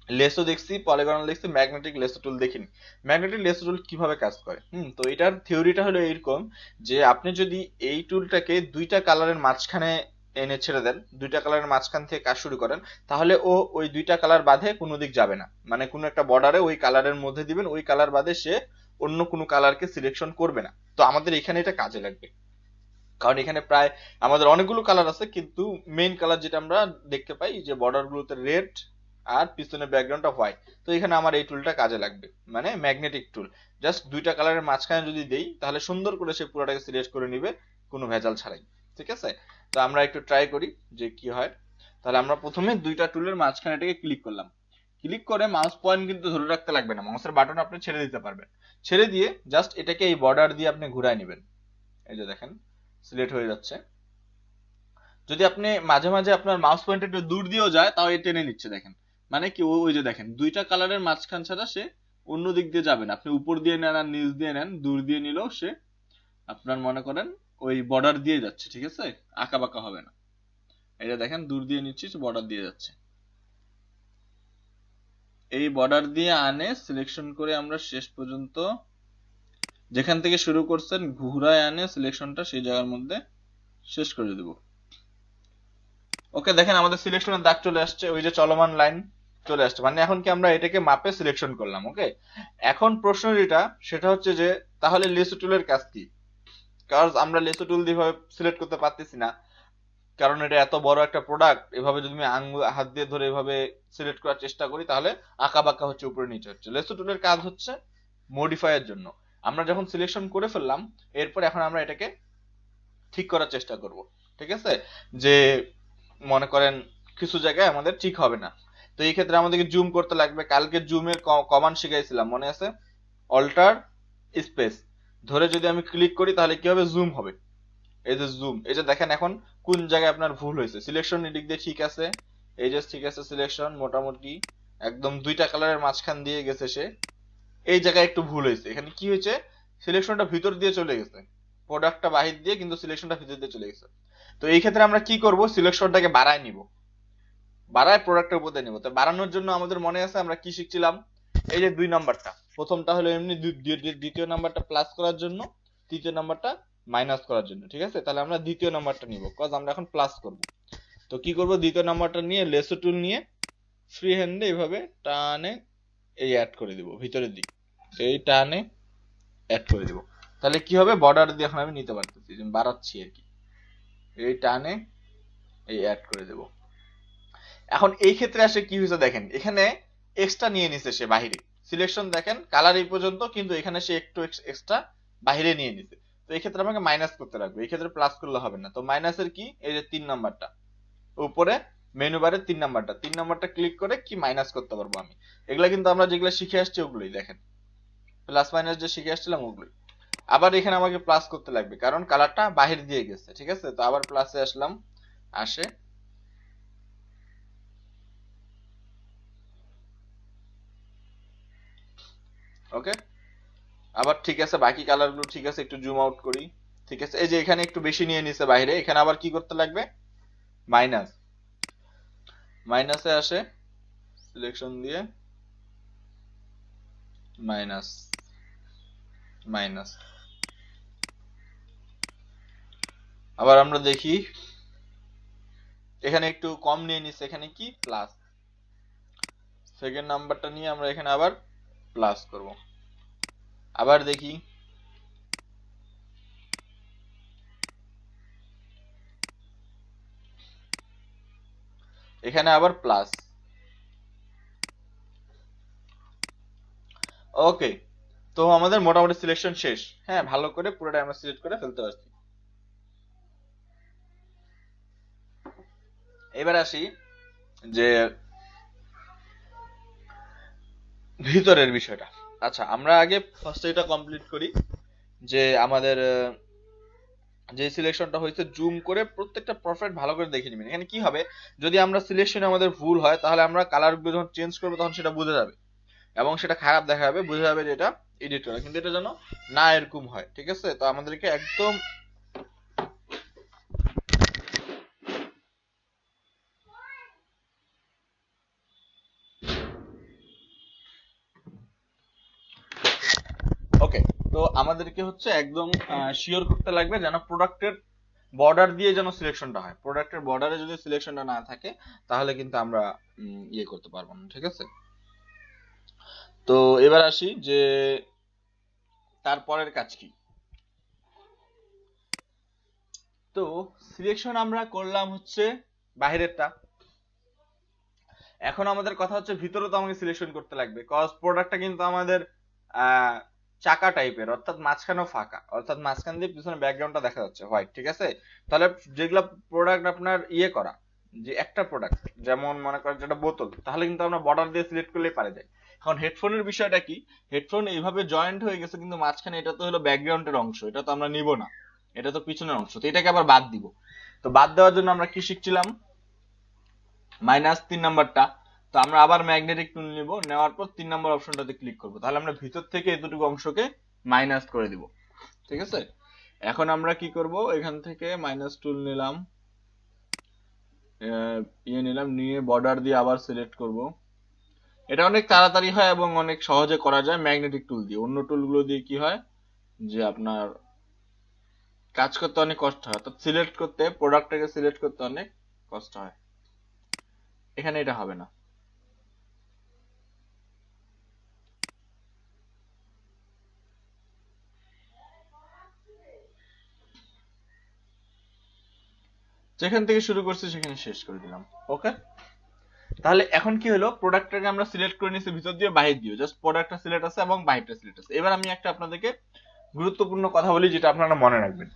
লেসো দেখছি, পলিগনাল দেখছি, ম্যাগনেটিক লেসো টুল দেখিনি। ম্যাগনেটিক লেসো টুল কিভাবে কাজ করে, তো এটার থিওরিটা হলো এইরকম, যে আপনি যদি এই টুলটাকে দুইটা কালারের মাঝখানে এনে ছেড়ে দেন, দুইটা কালারের মাঝখান থেকে কাজ শুরু করেন, তাহলে ও ওই দুইটা কালার বাদে কোনো দিক যাবে না। মানে কোনো একটা বর্ডারে ওই কালারের মধ্যে দিবেন, ওই কালার বাদে সে অন্য কোনো কালারকে সিলেকশন করবে না। তো আমাদের এখানে এটা কাজে লাগবে, কারণ এখানে প্রায় আমাদের অনেকগুলো কালার আছে, কিন্তু মেইন কালার যেটা আমরা দেখতে পাই যে বর্ডার গুলোতে রেড, আর পিছনে ব্যাকগ্রাউন্ডটা হোয়াইট। তো এখানে আমার এই টুলটা কাজে লাগবে, মানে ম্যাগনেটিক টুল। জাস্ট দুইটা কালারের মাঝখানে যদি দেই, তাহলে সুন্দর করে সে পুরোটাকে সিলেক্ট করে নিবে, কোনো ভেজাল ছাড়াই, ঠিক আছে। তো আমরা একটু ট্রাই করি যে কি হয়। তাহলে আমরা প্রথমে দুইটা টুলের মাঝখানে এটাকে ক্লিক করলাম। ক্লিক করে মাউস পয়েন্ট কিন্তু ধরে রাখতে লাগবে না, মাউসের বাটন আপনি ছেড়ে দিতে পারবেন। ছেড়ে দিয়ে জাস্ট এটাকে এই বর্ডার দিয়ে আপনি ঘুরায় নেবেন, এই যে দেখেন সিলেক্ট হয়ে যাচ্ছে। যদি আপনি মাঝে মাঝে আপনার মাউস পয়েন্ট একটু দূর দিয়েও যায়, তাও এ টেনে নিচ্ছে, দেখেন। মানে কি, ওই যে দেখেন দুইটা কালারের মাঝখান ছাড়া সে অন্য দিক দিয়ে যাবে না। আপনি উপর দিয়ে নেন আর নিচ দিয়ে নেন, দূর দিয়ে নিলেও সে আপনার মনে করেন ওই বর্ডার দিয়ে যাচ্ছে, ঠিক আছে, আঁকা বাঁকা হবে না। এটা দেখেন দূর দিয়ে নিচ্ছি, বর্ডার দিয়ে যাচ্ছে। এই বর্ডার দিয়ে আনে সিলেকশন করে আমরা শেষ পর্যন্ত যেখান থেকে শুরু করছেন ঘুরায় আনে সিলেকশনটা সেই জায়গার মধ্যে শেষ করে দেব। ওকে, দেখেন আমাদের সিলেকশনের দাগ চলে আসছে, ওই যে চলমান লাইন চলে আসছে, মানে এখন কি আমরা এটাকে মাপে সিলেকশন করলাম। ওকে, এখন প্রশ্ন যেটা সেটা হচ্ছে যে তাহলে লেসো টুলের কাজ কি? কারণ আমরা লেসো টুল দিয়ে সিলেক্ট করতে পারতেছি না, কারণ এটা এত বড় একটা প্রোডাক্ট। এভাবে যদি আমি আঙ্গুল হাত দিয়ে ধরে এভাবে সিলেক্ট করার চেষ্টা করি তাহলে আঁকা বাঁকা হচ্ছে, উপরে নিচে হচ্ছে। লেসো টুলের কাজ হচ্ছে মডিফাইয়ের জন্য। আমরা যখন সিলেকশন করে ফেললাম, এরপর এখন আমরা এটাকে ঠিক করার চেষ্টা করব, ঠিক আছে, যে মনে করেন কিছু জায়গায় আমাদের ঠিক হবে না। তো এই ক্ষেত্রে আমাদেরকে জুম করতে লাগবে। কালকে জুমের কমান্ড শিখাইছিলাম, মনে আছে? অল্টার স্পেস ধরে যদি আমি ক্লিক করি তাহলে কি হবে, জুম হবে। এই যে জুম, এই যে দেখেন এখন কোন জায়গায় আপনার ভুল হয়েছে। সিলেকশন এদিক দিয়ে ঠিক আছে, এই যে ঠিক আছে সিলেকশন মোটামুটি একদম দুইটা কালারের মাঝখান দিয়ে গেছে সে। এই জায়গায় একটু ভুল হয়েছে। এখানে কি হয়েছে, সিলেকশনটা ভিতর দিয়ে চলে গেছে, প্রোডাক্টটা বাহির দিয়ে কিন্তু সিলেকশনটা ভিতর দিয়ে চলে গেছে। তো এই ক্ষেত্রে আমরা কি করব, সিলেকশনটাকে বাড়ায় নিব, বাড়ায় প্রোডাক্টের উপর দিয়ে নিব। তো বাড়ানোর জন্য আমাদের মনে আছে আমরা কি শিখছিলাম? এই যে 2 নাম্বারটা, প্রথমটা হলো এমনি, দ্বিতীয় নাম্বারটা প্লাস করার জন্য, তৃতীয় নাম্বারটা মাইনাস করার জন্য, ঠিক আছে। তাহলে আমরা দ্বিতীয় নাম্বারটা নিব, কজ আমরা এখন প্লাস করব। তো কি করব, দ্বিতীয় নাম্বারটা নিয়ে লেসো টুল নিয়ে ফ্রি হ্যান্ডে এইভাবে টানে এই অ্যাড করে দিব ভিতরের দিক, এই টানে অ্যাড করে দিব। তাহলে কি হবে, বর্ডার দিয়ে এখন আমি নিতে পারতেছি, বাড়াচ্ছি আর কি, এই টানে এই অ্যাড করে দেব। এখন এই ক্ষেত্রে আসে কি হয়েছে দেখেন, এখানে এক্সট্রা নিয়ে নিছে সে বাহিরে। সিলেকশন দেখেন কালার এই পর্যন্ত, কিন্তু এখানে সে একটু এক্সট্রা বাহিরে নিয়ে নিছে। তো এই ক্ষেত্রে আমাকে মাইনাস করতে লাগবে, এই ক্ষেত্রে প্লাস করলে হবে না। তো মাইনাসের কি, এই যে 3 নাম্বারটা উপরে মেনু বারে 3 নাম্বারটা ক্লিক করে কি মাইনাস করতে পারবো আমি। এগুলা কিন্তু আমরা যেগুলো শিখে আসছি ওগুলোই, দেখেন প্লাস মাইনাস যে শিখে আসছিলাম ওগুলোই। আবার এখানে আমাকে প্লাস করতে লাগবে কারণ কালারটা বাহির দিয়ে গেছে, ঠিক আছে। তো আবার প্লাসে আসলাম, আসে ওকে। আবার ঠিক আছে, বাকি কালার গুলো ঠিক আছে, একটু জুম আউট করি, ঠিক আছে। এই যে এখানে একটু বেশি নিয়ে নিছে বাইরে, এখানে আবার কি করতে লাগবে, মাইনাস, মাইনাসে আসে সিলেকশন দিয়ে মাইনাস, মাইনাস। আবার আমরা দেখি এখানে একটু কম নিয়ে নিছে, এখানে কি প্লাস, সেকেন্ড নাম্বারটা নিয়ে আমরা এখানে আবার প্লাস করব। আবার দেখি এখানে আবার প্লাস। ওকে, তো আমাদের মোটামুটি সিলেকশন শেষ। হ্যাঁ, ভালো করে পুরোটা আমরা সিলেক্ট করে ফেলতে পারছি। এবার আসি যে ভিতরের বিষয়টা। আচ্ছা, আমরা আগে ফার্স্ট এটা কমপ্লিট করি যে আমাদের যে সিলেকশনটা হয়েছে জুম করে প্রত্যেকটা প্রফেট ভালো করে দেখে নিবেন। এখানে কি হবে, যদি আমরা সিলেকশনে আমাদের ভুল হয় তাহলে আমরা কালারগুলো যখন চেঞ্জ করবো তখন সেটা বোঝা যাবে এবং সেটা খারাপ দেখা যাবে, বোঝা যাবে যে এটা এডিট করা, কিন্তু এটা যেন না এরকম হয়, ঠিক আছে। তো আমাদেরকে একদম ওকে, তো আমাদেরকে হচ্ছে একদম শিওর করতে লাগবে যেন প্রোডাক্টের বর্ডার দিয়ে যেন সিলেকশনটা হয়। প্রোডাক্টের বর্ডারে যদি সিলেকশনটা না থাকে তাহলে কিন্তু আমরা ইয়ে করতে পারবো না, ঠিক আছে। তো এবার আসি যে তারপরের কাজ কি। তো সিলেকশন আমরা করলাম হচ্ছে বাহিরেরটা, এখন আমাদের কথা হচ্ছে ভিতরে তো আমাকে সিলেকশন করতে লাগবে, কজ প্রোডাক্টটা কিন্তু আমাদের আহ চাকা টাইপের, অর্থাৎ মাঝখানেও ফাঁকা, অর্থাৎ মাঝখান দিয়ে পিছনে ব্যাকগ্রাউন্ডটা দেখা যাচ্ছে হোয়াইট, ঠিক আছে। তাহলে যেগুলা প্রোডাক্ট আপনার ইয়ে করা, যে একটা প্রোডাক্ট যেমন মনে করেন যেটা বোতল, তাহলে কিন্তু আমরা বর্ডার দিয়ে সিলেক্ট করলেই পারে যায়। এখন হেডফোনের বিষয়টা কি, হেডফোন এইভাবে জয়েন্ট হয়ে গেছে কিন্তু মাঝখানে এটা তো হলো ব্যাকগ্রাউন্ডের অংশ, এটা তো আমরা নিব না, এটা তো পিছনের অংশ, তো এটাকে আবার বাদ দিব। তো বাদ দেওয়ার জন্য আমরা কি শিখছিলাম, -3 নাম্বারটা। তো আমরা আবার ম্যাগনেটিক টুল নিব, নেওয়ার পর 3 নম্বর অপশনটাতে ক্লিক করব, তাহলে আমরা ভিতর থেকে এতটুকু অংশকে মাইনাস করে দিব, ঠিক আছে। এখন আমরা কি করব, এখান থেকে মাইনাস টুল নিলাম, নিলাম, নিয়ে বর্ডার দিয়ে আবার সিলেক্ট করব। এটা অনেক তাড়াতাড়ি হয় এবং অনেক সহজে করা যায় ম্যাগনেটিক টুল দিয়ে। অন্য টুলগুলো দিয়ে কি হয় যে আপনার কাজ করতে অনেক কষ্ট হয়, অর্থাৎ সিলেক্ট করতে, প্রোডাক্টটাকে সিলেক্ট করতে অনেক কষ্ট হয়। এখানে এটা হবে না। যেখান থেকে শুরু করছি সেখানে শেষ করে দিলাম। ওকে, তাহলে এখন কি হলো, প্রোডাক্টটাকে আমরা সিলেক্ট করে নিয়েছি ভিতর দিয়ে বাহির দিয়ে, জাস্ট প্রোডাক্টটা সিলেক্ট আছে এবং বাহিরটা সিলেক্ট আছে। এবার আমি একটা আপনাদেরকে গুরুত্বপূর্ণ কথা বলি যেটা আপনারা মনে রাখবেন।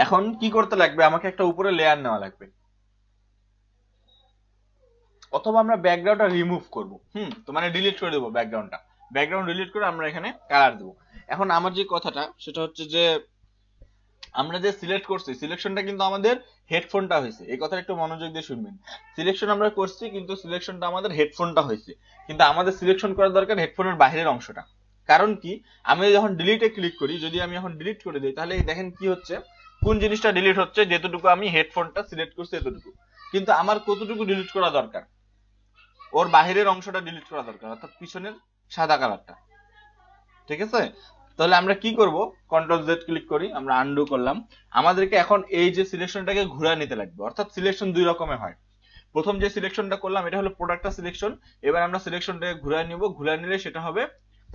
এখন কি করতে লাগবে, আমাকে একটা উপরে লেয়ার নেওয়া লাগবে, অথবা আমরা ব্যাকগ্রাউন্ডটা রিমুভ করব। তো মানে ডিলিট করে দেবো ব্যাকগ্রাউন্ডটা, ব্যাকগ্রাউন্ড ডিলিট করে আমরা এখানে কালার দেবো। এখন আমার যে কথাটা সেটা হচ্ছে যে আমরা যে সিলেক্ট করছি, সিলেকশনটা কিন্তু আমাদের হেডফোনটা হয়েছে, এই কথাটা একটু মনোযোগ দিয়ে শুনবেন। সিলেকশন আমরা করছি কিন্তু সিলেকশনটা আমাদের হেডফোনটা হয়েছে, কিন্তু আমাদের সিলেকশন করা দরকার হেডফোনের বাইরের অংশটা। কারণ কি, আমি যখন ডিলিটে ক্লিক করি, যদি আমি এখন ডিলিট করে দিই, তাহলে দেখেন কি হচ্ছে, কোন জিনিসটা ডিলিট হচ্ছে, যেতটুকু আমি হেডফোনটা সিলেক্ট করছি এতটুকু। কিন্তু আমার কতটুকু ডিলিট করা দরকার, ওর বাহিরের অংশটা ডিলিট করা দরকার, অর্থাৎ পিছনের সাদা কালারটা। ঠিক আছে, তাহলে আমরা কি করব, কন্ট্রোল জেড ক্লিক করি, আমরা আনডু করলাম। আমাদেরকে এখন এই যে সিলেকশনটাকে ঘুরে নিতে লাগবে, অর্থাৎ সিলেকশন দুই রকমের হয়। প্রথম যে সিলেকশনটা করলাম এটা হলো প্রোডাক্টটা সিলেকশন, এবার আমরা সিলেকশনটাকে ঘুরে নিব, ঘুরে নিলে সেটা হবে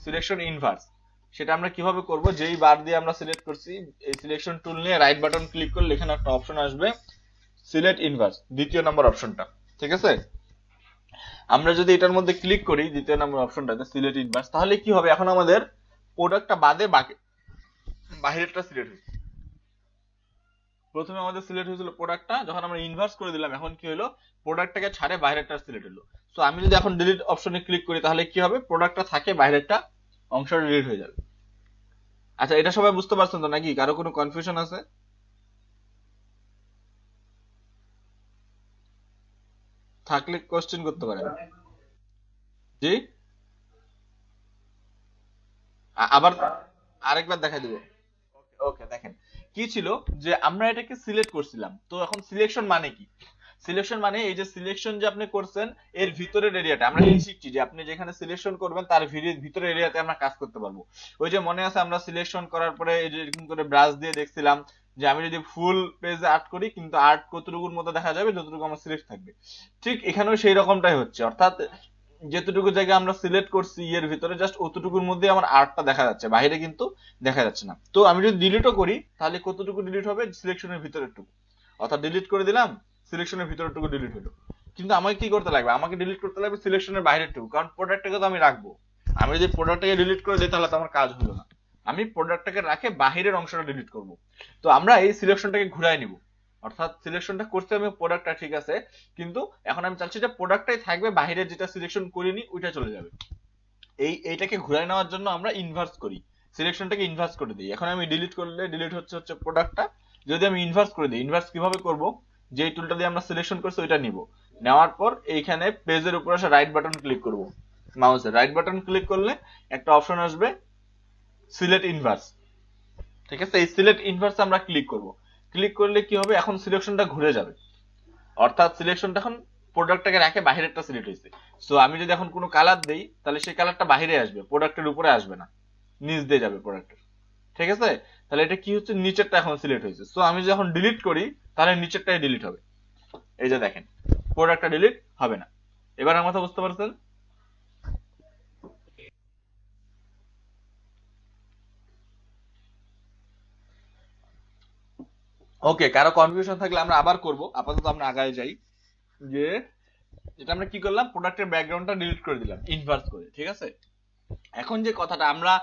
সিলেকশন ইনভার্স। সেটা আমরা কিভাবে করব, যেই বার দিয়ে আমরা সিলেক্ট করছি, এই সিলেকশন টুল নিয়ে রাইট বাটন ক্লিক করলে এখানে একটা অপশন আসবে সিলেক্ট ইনভার্স, দ্বিতীয় নম্বর অপশনটা। ঠিক আছে, আমরা যদি এটার মধ্যে ক্লিক করি দ্বিতীয় নম্বর অপশনটাতে সিলেক্ট ইনভার্স, তাহলে কি হবে, এখন আমাদের প্রোডাক্টটা বাদে বাকি বাহিরেরটা সিলেক্ট হয়েছে। প্রথমে আমাদের সিলেক্ট হয়েছিল প্রোডাক্টটা, যখন আমরা ইনভার্স করে দিলাম এখন কি হলো, প্রোডাক্টটাকে ছাড়ে বাইরেরটা সিলেক্ট হলো। সো আমি যদি এখন ডিলিট অপশনে ক্লিক করি তাহলে কি হবে, প্রোডাক্টটা থাকে, বাইরেরটা অংশ ডিলিট হয়ে যাবে। আচ্ছা, এটা সবাই বুঝতে পারছেন তো নাকি, কারো কোনো কনফিউশন আছে? থাকলে কোশ্চেন করতে পারেন। জি, আবার আরেকবার দেখা দিব। ওকে, দেখেন কি ছিল, যে আমরা এটাকে সিলেক্ট করছিলাম, তো এখন সিলেকশন মানে কি, সিলেকশন মানে এই যে সিলেকশন যে আপনি করছেন এর ভিতরের এরিয়াটা আমরা কি শিখছি, যে আপনি যেখানে সিলেকশন করবেন তার ভিতরের এরিয়াতে আমরা কাজ করতে পারবো। ওই যে মনে আছে আমরা সিলেকশন করার পরে এই যে এরকম করে ব্রাশ দিয়ে দেখছিলাম যে আমি যদি ফুল পেজে আর্ট করি, কিন্তু আর্ট কতটুকুর মতো দেখা যাবে, যতটুকু আমার সিলেক্ট থাকবে। ঠিক এখানেও সেই রকমটাই হচ্ছে, অর্থাৎ যেতটুকু জায়গা আমরা সিলেক্ট করছি এর ভিতরে জাস্ট অতটুকুর মধ্যে আমার আর্টটা দেখা যাচ্ছে, বাইরে কিন্তু দেখা যাচ্ছে না। তো আমি যদি ডিলিটও করি তাহলে কতটুকু ডিলিট হবে, সিলেকশনের ভিতরের টুকু, অর্থাৎ ডিলিট করে দিলাম, সিলেকশনের ভিতরের টুকু ডিলিট হলো। কিন্তু আমাকে কি করতে লাগবে, আমাকে ডিলিট করতে লাগবে সিলেকশনের বাইরের টুকু, কারণ প্রোডাক্টটাকে তো আমি রাখবো। আমি যদি প্রোডাক্টটাকে ডিলিট করে দিই তাহলে তো আমার কাজ হলো না, আমি প্রোডাক্টটাকে রাখে বাহিরের অংশটা ডিলিট করব। তো আমরা এই সিলেকশনটাকে ঘুরাই নিব, অর্থাৎ সিলেকশনটা করতে আমি প্রোডাক্টটা ঠিক আছে, কিন্তু এখন আমি চাচ্ছি যে প্রোডাক্টটাই থাকবে, বাইরে যেটা সিলেকশন করিনি ওইটা চলে যাবে। এইটাকে ঘুরাই নেওয়ার জন্য আমরা ইনভার্স করি, সিলেকশনটাকে ইনভার্স করে দিই। এখন আমি ডিলিট করলে ডিলিট হচ্ছে প্রোডাক্টটা, যদি আমি ইনভার্স করে দিই, ইনভার্স কিভাবে করব, যে টুলটা দিয়ে আমরা সিলেকশন করছি ওইটা নিব, নেওয়ার পর এইখানে পেজের উপরে এসে রাইট বাটন ক্লিক করব, মাউসের রাইট বাটন ক্লিক করলে একটা অপশন আসবে সিলেক্ট ইনভার্স। ঠিক আছে, এই সিলেক্ট ইনভার্স আমরা ক্লিক করব, ক্লিক করলে কি হবে, এখন সিলেকশনটা ঘুরে যাবে, অর্থাৎ সিলেকশনটা এখন প্রোডাক্টটাকে রাখে বাহিরেরটা সিলেক্ট হয়েছে। সো আমি যদি এখন কোনো কালার দেই তাহলে সেই কালারটা বাহিরে আসবে, প্রোডাক্টের উপরে আসবে না, নিচ দিয়ে যাবে প্রোডাক্টের। ঠিক আছে, তাহলে এটা কি হচ্ছে, নিচেরটা এখন সিলেক্ট হয়েছে। সো আমি যখন ডিলিট করি তাহলে নিচেরটাই ডিলিট হবে, এই যে দেখেন প্রোডাক্টটা ডিলিট হবে না। এবার আমার কথা বুঝতে পারছেন? ওকে, কারো কনফিউশন থাকলে আমরা আবার করব, আপাতত আমরা আগায় যাই। যে এটা আমরা কি করলাম, প্রোডাক্টের ব্যাকগ্রাউন্ডটা ডিলিট করে দিলাম ইনভার্স করে। ঠিক আছে, এখন যে কথাটা আমরা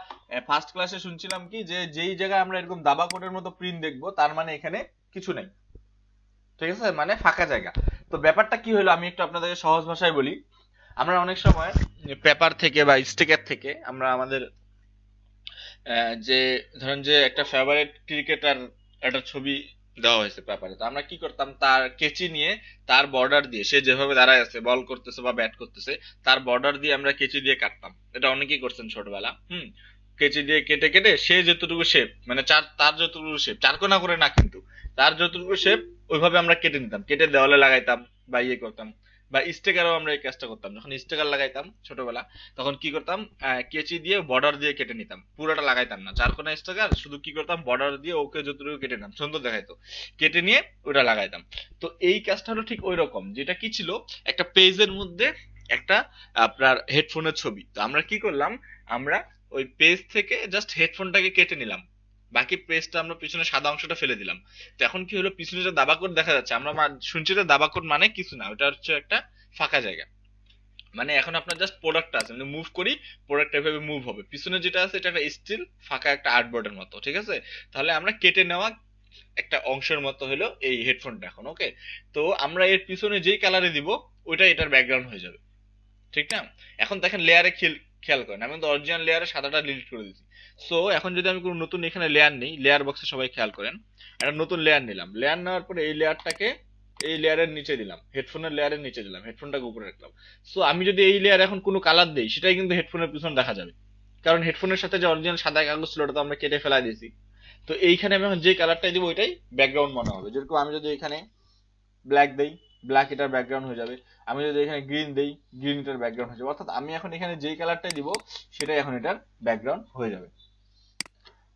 ফার্স্ট ক্লাসে শুনছিলাম কি, যে যেই জায়গায় আমরা এরকম দাবা কোডের মতো প্রিন্ট দেখবো তার মানে এখানে কিছু নেই। ঠিক আছে, মানে ফাঁকা জায়গা। তো ব্যাপারটা কি হলো, আমি একটু আপনাদের সহজ ভাষায় বলি। আমরা অনেক সময় পেপার থেকে বা স্টিকার থেকে আমরা আমাদের যে ধরেন যে একটা ফেভারিট ক্রিকেটার একটা ছবি দেওয়া হয়েছে পেপারে, তো আমরা কি করতাম, তার কেচি নিয়ে তার বর্ডার দিয়ে, সে যেভাবে দাঁড়ায় আছে বল করতেছে বা ব্যাট করতেছে, তার বর্ডার দিয়ে আমরা কেচি দিয়ে কাটতাম। এটা অনেকেই করছেন ছোটবেলা। কেচি দিয়ে কেটে কেটে সে যতটুকু শেপ মানে তার যতটুকু শেপ চারকোনা করে না কিন্তু তার যতটুকু শেপ ওইভাবে আমরা কেটে নিতাম, কেটে দেওয়ালে লাগাইতাম বা ইয়ে করতাম। বা স্টিকারও আমরা এই কাজটা করতাম, যখন স্টিকার লাগাইতাম ছোটবেলা তখন কি করতাম, কেচি দিয়ে বর্ডার দিয়ে কেটে নিতাম, পুরোটা লাগাইতাম না চারকোনা স্টিকার, শুধু কি করতাম বর্ডার দিয়ে ওকে যতটুকু কেটে নিতাম সুন্দর দেখাইতো, কেটে নিয়ে ওটা লাগাইতাম। তো এই কাজটা হলো ঠিক ওই রকম, যেটা কি ছিল একটা পেজের মধ্যে একটা আপনার হেডফোনের ছবি। তো আমরা কি করলাম, আমরা ওই পেজ থেকে জাস্ট হেডফোনটাকে কেটে নিলাম, বাকি পেজটা আমরা পিছনে সাদা অংশটা ফেলে দিলাম। তো এখন কি হলো, পিছনে যে দাবা কোড দেখা যাচ্ছে, আমরা শুনছি যে দাবা কোড মানে কিছু না, ওটা হচ্ছে একটা ফাঁকা জায়গা। মানে এখন আপনার জাস্ট প্রোডাক্টটা আছে, মানে মুভ করি প্রোডাক্ট এভাবে মুভ হবে, পিছনে যেটা আছে এটা একটা স্টিল ফাঁকা একটা আর্টবোর্ডের মতো, ঠিক আছে। তাহলে আমরা কেটে নেওয়া একটা অংশের মতো হলো এই হেডফোনটা এখন, ওকে। তো আমরা এর পিছনে যেই কালারে দিব ওইটা এটার ব্যাকগ্রাউন্ড হয়ে যাবে, ঠিক না। এখন দেখেন লেয়ারে খেয়াল করেন, আমি তো অরিজিনাল লেয়ারে সাদাটা ডিলিট করে দিচ্ছি। সো এখন যদি আমি কোনো নতুন এখানে লেয়ার নেই, লেয়ার বক্সে সবাই খেয়াল করেন, একটা নতুন লেয়ার নিলাম, লেয়ার নেওয়ার পরে এই লেয়ারটাকে এই লেয়ারের নিচে দিলাম, হেডফোনের লেয়ারের নিচে দিলাম, হেডফোনটাকে উপরে রাখলাম। সো আমি যদি এই লেয়ার এখন কোনো কালার দেই সেটাই কিন্তু হেডফোনের পিছনে দেখা যাবে, কারণ হেডফোনের সাথে যে অরিজিনাল সাদা কাগজ ছিল ওটা তো আমরা কেটে ফেলাই দিয়েছি। তো এইখানে আমি এখন যে কালারটাই দিব ওইটাই ব্যাকগ্রাউন্ড মনে হবে। যেরকম আমি যদি এখানে ব্ল্যাক দেই, ব্ল্যাক এটার ব্যাকগ্রাউন্ড হয়ে যাবে। আমি যদি এখানে গ্রিন দেই, গ্রিন এটার ব্যাকগ্রাউন্ড হয়ে যাবে। অর্থাৎ আমি এখন এখানে যেই কালারটাই দিব সেটাই এখন এটার ব্যাকগ্রাউন্ড হয়ে যাবে,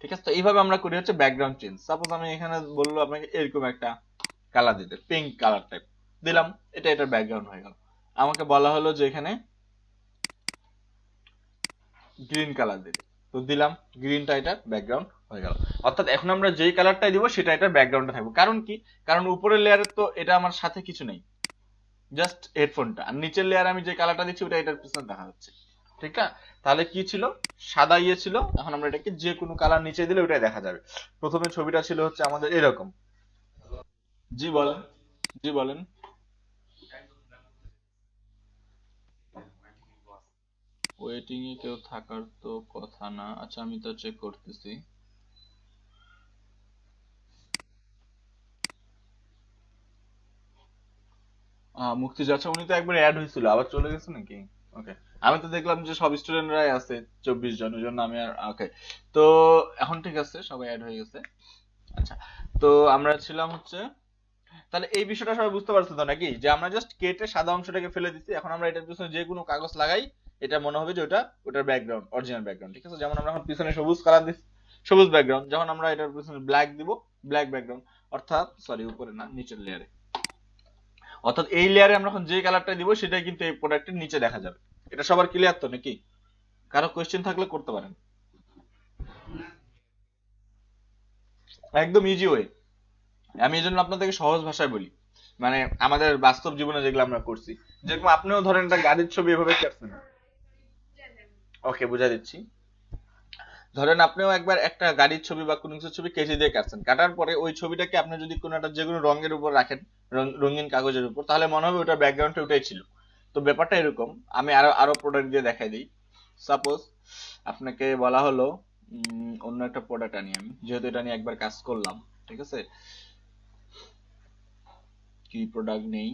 ঠিক আছে। তো এইভাবে আমরা করি হচ্ছে ব্যাকগ্রাউন্ড চেঞ্জ। সাপোজ আমি এখানে বললো আপনাকে এরকম একটা কালার দিতে, পিঙ্ক কালার টাইপ দিলাম, এটা এটার ব্যাকগ্রাউন্ড হয়ে গেল। আমাকে বলা হলো যে এখানে গ্রিন কালার দিতে, তো দিলাম, গ্রিনটা এটার ব্যাকগ্রাউন্ড হয়ে গেল। অর্থাৎ এখন আমরা যেই কালারটাই দিব সেটা এটার ব্যাকগ্রাউন্ডে থাকবে। কারণ কি, কারণ উপরের লেয়ারের তো এটা আমার সাথে কিছু নেই, জাস্ট হেডফোনটা, আর নিচের লেয়ার আমি যে কালারটা দিচ্ছি ওটা এটার পিছনে দেখা যাচ্ছে, ঠিক না। তাহলে কি ছিল, সাদা ইয়ে ছিল, এখন আমরা এটাকে যে কোনো কালার নিচে দিলে ওটাই দেখা যাবে। প্রথমে ছবিটা ছিল হচ্ছে আমাদের এরকম। জি বলেন, জি বলেন। ওয়েটিং এ কেউ থাকার তো কথা না, আচ্ছা আমি তো চেক করতেছি। মুক্তি যাচ্ছে, উনি তো একবার অ্যাড হয়েছিল আবার চলে গেছে নাকি? ওকে, আমি তো দেখলাম যে সব স্টুডেন্টরাই আছে 24 জন, ওই জন্য আমি আর ওকে। তো এখন ঠিক আছে, সবাই অ্যাড হয়ে গেছে। আচ্ছা, তো আমরা ছিলাম হচ্ছে, তাহলে এই বিষয়টা সবাই বুঝতে পারছো তো নাকি, যে আমরা জাস্ট কেটে সাদা অংশটাকে ফেলে দিচ্ছি, এখন আমরা এটার পিছনে যে কোনো কাগজ লাগাই এটা মনে হবে যে ওটা ওটার ব্যাকগ্রাউন্ড, অরিজিনাল ব্যাকগ্রাউন্ড, ঠিক আছে। যেমন আমরা এখন পিছনে সবুজ কালার দিচ্ছি, সবুজ ব্যাকগ্রাউন্ড, যখন আমরা এটার পিছনে ব্ল্যাক দিব, ব্ল্যাক ব্যাকগ্রাউন্ড। অর্থাৎ সরি, উপরে না, নিচের লেয়ারে। অর্থাৎ এই লেয়ারে আমরা এখন যে কালারটা দিব সেটাই কিন্তু এই প্রোডাক্টের নিচে দেখা যাবে। এটা সবার ক্লিয়ার তো নাকি? কারো কোয়েশ্চেন থাকলে করতে পারেন। একদম ইজি ওয়ে, আমি এই জন্য আপনাদেরকে সহজ ভাষায় বলি, মানে আমাদের বাস্তব জীবনে যেগুলো আমরা করছি। যেরকম আপনিও ধরেন একটা গাড়ির ছবি এভাবে কাটছেন, ওকে বুঝাই দিচ্ছি। ধরেন আপনিও একবার একটা গাড়ির ছবি বা কোনো কিছুর ছবি কেটে দিয়ে কাটছেন, কাটার পরে ওই ছবিটাকে আপনি যদি কোনো একটা যে কোনো রঙের উপর রাখেন, রঙিন কাগজের উপর, তাহলে মনে হবে ওটার ব্যাকগ্রাউন্ডটা ওটাই ছিল। তো ব্যাপারটা এরকম, আমি আরো আরো প্রোডাক্ট দিয়ে দেখাই দিই। সাপোজ আপনাকে বলা হলো অন্য একটা প্রোডাক্ট আনি, আমি যেহেতু এটা নিয়ে একবার কাজ করলাম, ঠিক আছে। কি প্রোডাক্ট নেই,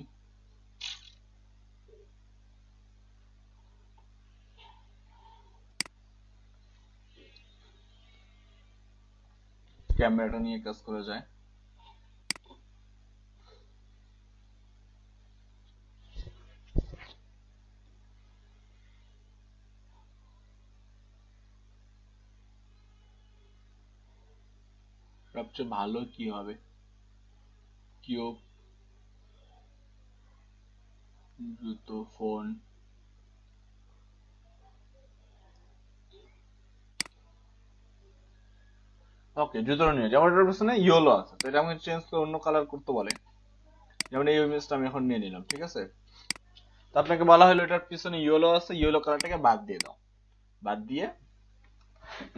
ক্যামেরাটা নিয়ে কাজ করা যায়। সবচেয়ে ভালো কি হবে, কিউব, জুতো, ফোন। ওকে, জুতোর নিয়ে, যেমন এটার পিছনে ইয়েলো আছে, তো এটা আমাকে চেঞ্জ করে অন্য কালার করতে বলে। যেমন এই ইমেজটা আমি এখন নিয়ে নিলাম, ঠিক আছে। তো আপনাকে বলা হলো এটার পিছনে ইয়েলো আছে, ইয়েলো কালারটাকে বাদ দিয়ে দাও, বাদ দিয়ে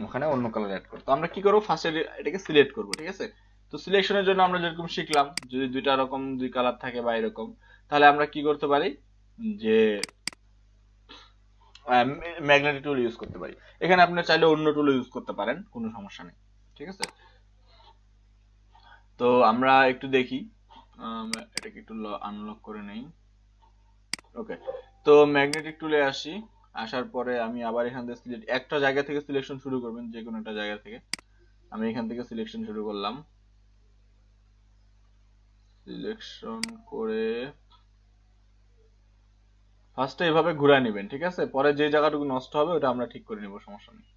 ওখানে অন্য কালার অ্যাড করো। তো আমরা কি করবো, ফার্স্টে এটাকে সিলেক্ট করবো, ঠিক আছে। তো সিলেকশনের জন্য আমরা যেরকম শিখলাম, যদি দুইটা রকম দুই কালার থাকে বা এরকম, তাহলে আমরা কি করতে পারি, যে ম্যাগনেটিক টুল ইউজ করতে পারি। এখানে আপনি চাইলে অন্য টুল ইউজ করতে পারেন, কোনো সমস্যা নেই, ঠিক আছে। তো আমরা একটু দেখি, এটাকে একটু আনলক করে নেই। ওকে, তো ম্যাগনেটিক টুলে আসি, আসার পরে আমি আবার এখান থেকে একটা জায়গা থেকে সিলেকশন শুরু করবেন, যে কোনো একটা জায়গা থেকে। আমি এখান থেকে সিলেকশন শুরু করলাম, সিলেকশন করে ফার্স্টে এভাবে ঘুরায় নেবেন, ঠিক আছে? পরে যে জায়গাটুকু নষ্ট হবে ওটা আমরা ঠিক করে নিব, সমস্যা নেই।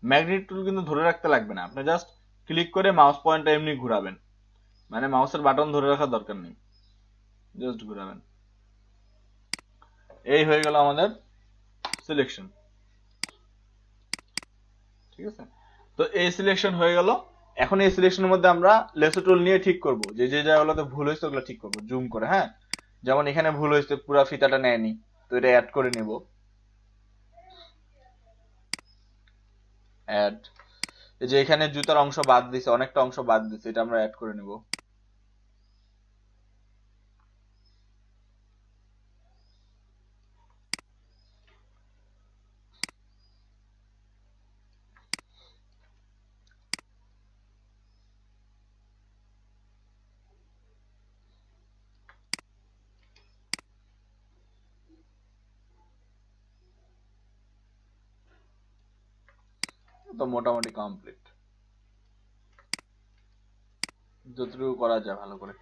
ম্যাগনেট টুল কিন্তু ধরে রাখতে লাগবে না, আপনি জাস্ট ক্লিক করে মাউস পয়েন্টটা এমনি ঘোরাবেন, মানে মাউসের বাটন ধরে রাখার দরকার নেই, জাস্ট ঘোরাবেন। এই হয়ে গেল আমাদের সিলেকশন, ঠিক আছে? তো এই সিলেকশন হয়ে গেল। এখন এই সিলেকশনের মধ্যে আমরা লেসো টুল নিয়ে ঠিক করব, যে যে জায়গাগুলোতে ভুল হয়েছে ওগুলো ঠিক করব জুম করে। হ্যাঁ, যেমন এখানে ভুল হয়েছে, পুরো ফিতাটা নেয়নি, তো এটা অ্যাড করে নেব, অ্যাড। এই যে এখানে জুতার অংশ বাদ দিছে, অনেকটা অংশ বাদ দিছে, এটা আমরা অ্যাড করে নেব। তো মোটামুটি কমপ্লিট, যতটুকু করা যায় ভালো করে।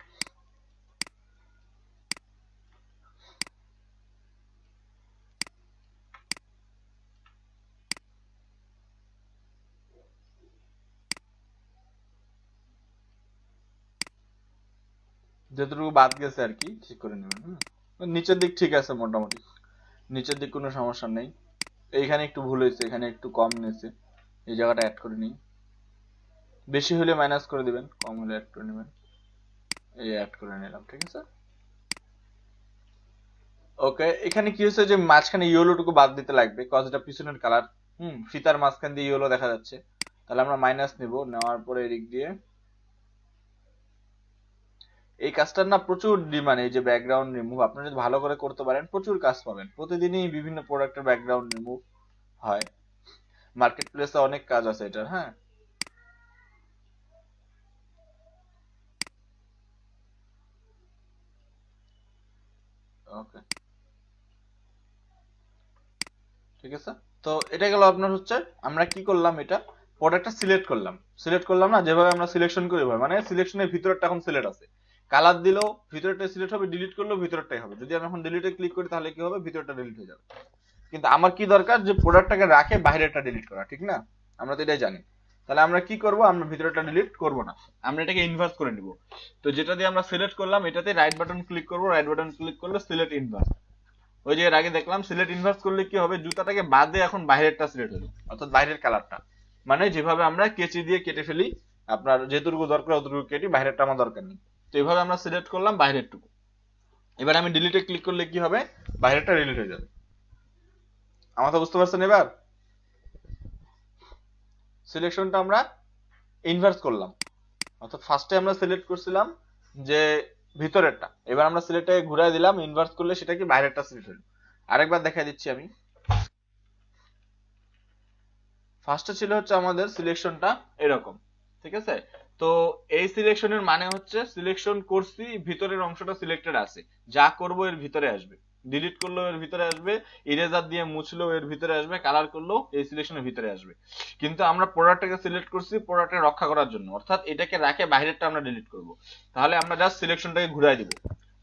যতটুকু বাদ গেছে আর কি ঠিক করে নেবেন। নিচের দিক ঠিক আছে মোটামুটি, নিচের দিক কোনো সমস্যা নেই। এইখানে একটু ভুল হয়েছে, এখানে একটু কম নিয়েছে, এই জায়গাটা অ্যাড করে নিই। বেশি হলে মাইনাস করে দিবেন, কম হলে অ্যাড করে নেবেন। এই অ্যাড করে নিলাম, ঠিক আছে? ওকে, এখানে কি হচ্ছে যে মাঝখানে ইয়েলোটুকু বাদ দিতে লাগবে, কজ এটা পিছনের কালার। ফিতার মাঝখান দিয়ে ইয়েলো দেখা যাচ্ছে, তাহলে আমরা মাইনাস নিব, নেওয়ার পরে এদিক দিয়ে এই কাজটার না প্রচুর ডিমান্ড, এই যে ব্যাকগ্রাউন্ড রিমুভ আপনারা যদি ভালো করে করতে পারেন প্রচুর কাজ পাবেন। প্রতিদিনই বিভিন্ন প্রোডাক্টের ব্যাকগ্রাউন্ড রিমুভ হয়, মার্কেট প্লেসে অনেক কাজ আছে এটার। হ্যাঁ, ওকে, ঠিক আছে। তো এটা গেল আপনার হচ্ছে, আমরা কি করলাম, এটা প্রোডাক্টটা সিলেক্ট করলাম, সিলেক্ট করলাম না, যেভাবে আমরা সিলেকশন করি ভাবে, মানে সিলেকশনের ভিতরটা এখন সিলেক্ট আছে, কালার দিলেও ভিতরটা সিলেক্ট হবে, ডিলিট করলেও ভিতরটাই হবে। যদি আমি এখন ডিলিটে ক্লিক করি তাহলে কি হবে, ভিতরটা ডিলিট হয়ে যাবে। কিন্তু আমার কি দরকার, যে প্রোডাক্টটাকে রাখে বাইরেটা ডিলিট করা, ঠিক না? আমরা তো এটাই জানি। তাহলে আমরা কি করব, আমরা ভিতরটা ডিলিট করব না, আমরা এটাকে ইনভার্স করে নিব। তো যেটা দিয়ে আমরা সিলেক্ট করলাম এটাতে রাইট বাটন ক্লিক করব, রাইট বাটন ক্লিক করলে সিলেক্ট ইনভার্স। ওই যে এর আগে দেখলাম সিলেক্ট ইনভার্স করলে কি হবে, জুতাটাকে বাদে এখন বাইরেরটা সিলেক্ট হলো, অর্থাৎ বাইরের কালারটা, মানে যেভাবে আমরা কেচি দিয়ে কেটে ফেলি, আপনার যেটুকু দরকার অতটুকু কেটে, বাইরেরটা আমার দরকার নেই। তো এইভাবে আমরা সিলেক্ট করলাম বাইরেরটুকু। এবার আমি ডিলিটে ক্লিক করলে কি হবে, বাইরেরটা ডিলিট হয়ে যাবে। আমার তো বুঝতে পারছেন এবার? সিলেকশনটা আমরা ইনভার্স করলাম, অর্থাৎ ফার্স্টে আমরা সিলেক্ট করছিলাম যে ভিতরেরটা, এবার আমরা সিলেক্টটাকে ঘুরাই দিলাম, ইনভার্স করলে সেটা কি বাইরেরটা সিলেক্ট হলো। আরেকবার দেখাই দিচ্ছি আমি। ফার্স্টে ছিল হচ্ছে আমাদের সিলেকশনটা এরকম, ঠিক আছে? তো এই সিলেকশনের মানে হচ্ছে সিলেকশন করছি, ভিতরের অংশটা সিলেক্টেড আছে, যা করব এর ভিতরে আসবে, ডিলিট করলেও এর ভিতরে আসবে, ইরেজার দিয়ে মুছলেও এর ভিতরে আসবে, কালার করলেও এই সিলেকশনের ভিতরে আসবে। কিন্তু আমরা প্রোডাক্টটাকে সিলেক্ট করছি প্রোডাক্টকে রক্ষা করার জন্য, অর্থাৎ এটাকে রাখে বাইরেরটা আমরা ডিলিট করব। তাহলে আমরা জাস্ট সিলেকশনটাকে ঘুরাই দিব,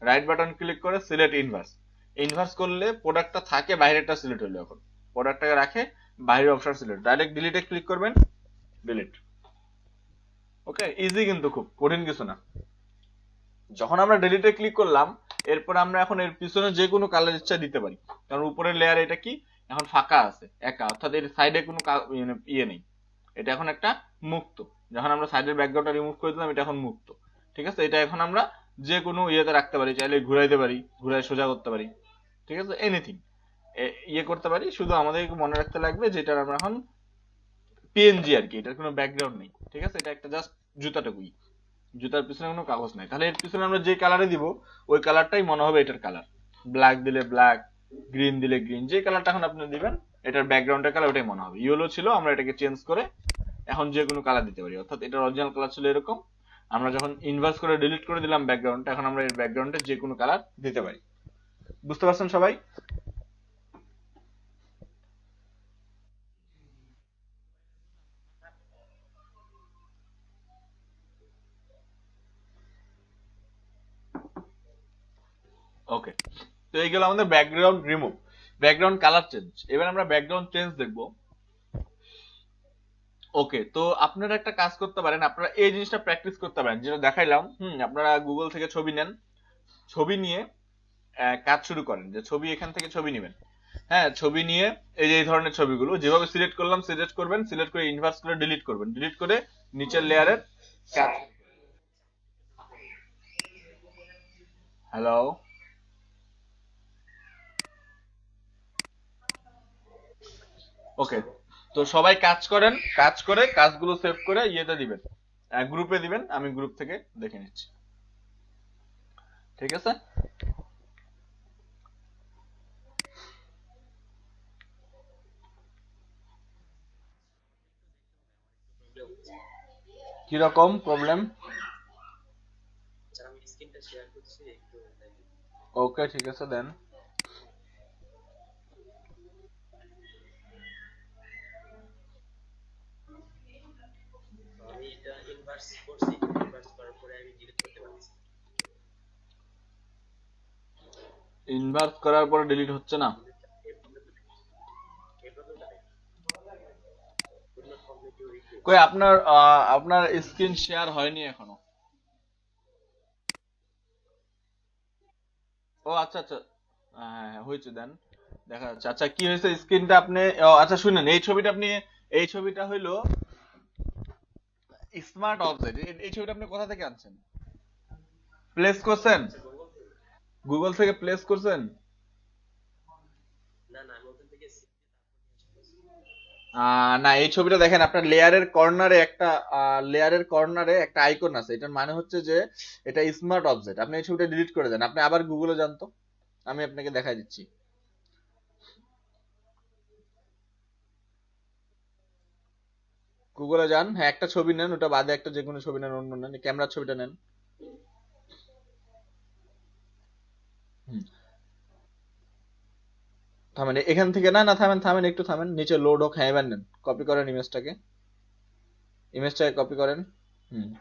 রাইট বাটন ক্লিক করে সিলেক্ট ইনভার্স। ইনভার্স করলে প্রোডাক্টটা থাকে, বাইরেরটা সিলেক্ট হলো, এখন প্রোডাক্টটাকে রাখে, বাইরের অপশন সিলেক্ট, ডাইরেক্ট ডিলিটে ক্লিক করবেন, ডিলিট। ওকে, ইজি, কিন্তু খুব কঠিন কিছু না। যখন আমরা ডিলিটে ক্লিক করলাম, এরপর আমরা এখন এর পিছনে যে কোনো কালার ইচ্ছা দিতে পারি, কারণ উপরের লেয়ার এটা কি এখন ফাঁকা আছে একা, অর্থাৎ এর সাইডে কোনো ইয়ে নেই, এটা এখন একটা মুক্ত। যখন আমরা সাইডের ব্যাকগ্রাউন্ডটা রিমুভ করে দিলাম, এটা এখন মুক্ত, ঠিক আছে? এটা এখন আমরা যে কোনো ইয়েতে রাখতে পারি, চাইলে ঘুরাইতে পারি, ঘুরাই সোজা করতে পারি, ঠিক আছে? এনিথিং ইয়ে করতে পারি, শুধু আমাদেরকে মনে রাখতে লাগবে যেটা আমরা এখন পিএনজি আর কি, এটার কোনো ব্যাকগ্রাউন্ড নেই, ঠিক আছে? এটা একটা জাস্ট জুতাটুকুই, জুতার পিছনে কোনো কাগজ নাই। তাহলে এর পিছনে আমরা যে কালারে দিব ওই কালারটাই মনে হবে এটার কালার, ব্ল্যাক দিলে ব্ল্যাক, গ্রিন দিলে গ্রিন, যে কালারটা এখন আপনি দিবেন এটার ব্যাকগ্রাউন্ডের কালার ওটাই মনে হবে। ইয়েলো ছিল, আমরা এটাকে চেঞ্জ করে এখন যে কোনো কালার দিতে পারি, অর্থাৎ এটার অরিজিনাল কালার ছিল এরকম, আমরা যখন ইনভার্স করে ডিলিট করে দিলাম ব্যাকগ্রাউন্ডটা, এখন আমরা এর ব্যাকগ্রাউন্ডে যে কোনো কালার দিতে পারি। বুঝতে পারছেন সবাই? ওকে, তো এই গেল আমাদের background remove, background colour change. এবার আমরা ব্যাকগ্রাউন্ড চেঞ্জ দেখব। ওকে, তো আপনারা একটা কাজ করতে পারেন, আপনারা এই জিনিসটা প্র্যাকটিস করতে পারেন যেটা দেখাইলাম। আপনারা গুগল থেকে ছবি নেন, ছবি নিয়ে কাজ শুরু করেন, যে ছবি এখান থেকে ছবি নেবেন। হ্যাঁ, ছবি নিয়ে এই যে এই ধরনের ছবিগুলো যেভাবে সিলেক্ট করলাম সিলেক্ট করবেন, সিলেক্ট করে ইনভার্স করে ডিলিট করবেন, ডিলিট করে নিচের লেয়ারের কাজ। হ্যালো, ওকে, তো সবাই কাজ করেন, কাজ করে কাজগুলো সেভ করে ইয়েতে দিবেন, গ্রুপে দিবেন, আমি গ্রুপ থেকে দেখে নিচ্ছি। ঠিক আছে? কিরকম প্রবলেম? ওকে, ঠিক আছে, দেন। ইনভার্স করার পরে ডিলিট হচ্ছে না? কই আপনার আপনার স্ক্রিন শেয়ার হয়নি এখনো? ও আচ্ছা আচ্ছা, হ্যাঁ হ্যাঁ, হয়েছে, দেন। দেখা যাচ্ছে। আচ্ছা, কি হয়েছে স্ক্রিনটা আপনি, আচ্ছা শুনেন, এই ছবিটা আপনি, এই ছবিটা হইলো স্মার্ট অবজেক্ট। এই ছবিটা আপনি কোথা থেকে আনছেন? প্লেস করছেন? গুগল থেকে প্লেস করছেন? না, এই ছবিটা দেখেন, আপনার লেয়ারের কর্নারে একটা আইকন আছে, এটার মানে হচ্ছে যে এটা স্মার্ট অবজেক্ট। আপনি এই ছবিটা ডিলিট করে দেন, আপনি আবার গুগলে যান তো, আমি আপনাকে দেখাই দিচ্ছি। গুগলে যান, হ্যাঁ, একটা ছবি নেন, ওটা বাদে একটা যে কোনো ছবি নেন, অন্য নেন, ক্যামেরার ছবিটা নেন। হুম, থামেন এখান থেকে, না না, থামেন থামেন, একটু থামেন, নিচে লোড হোক, হ্যাঁ এবার নেন, কপি করেন ইমেজটাকে, ইমেজটাকে কপি করেন।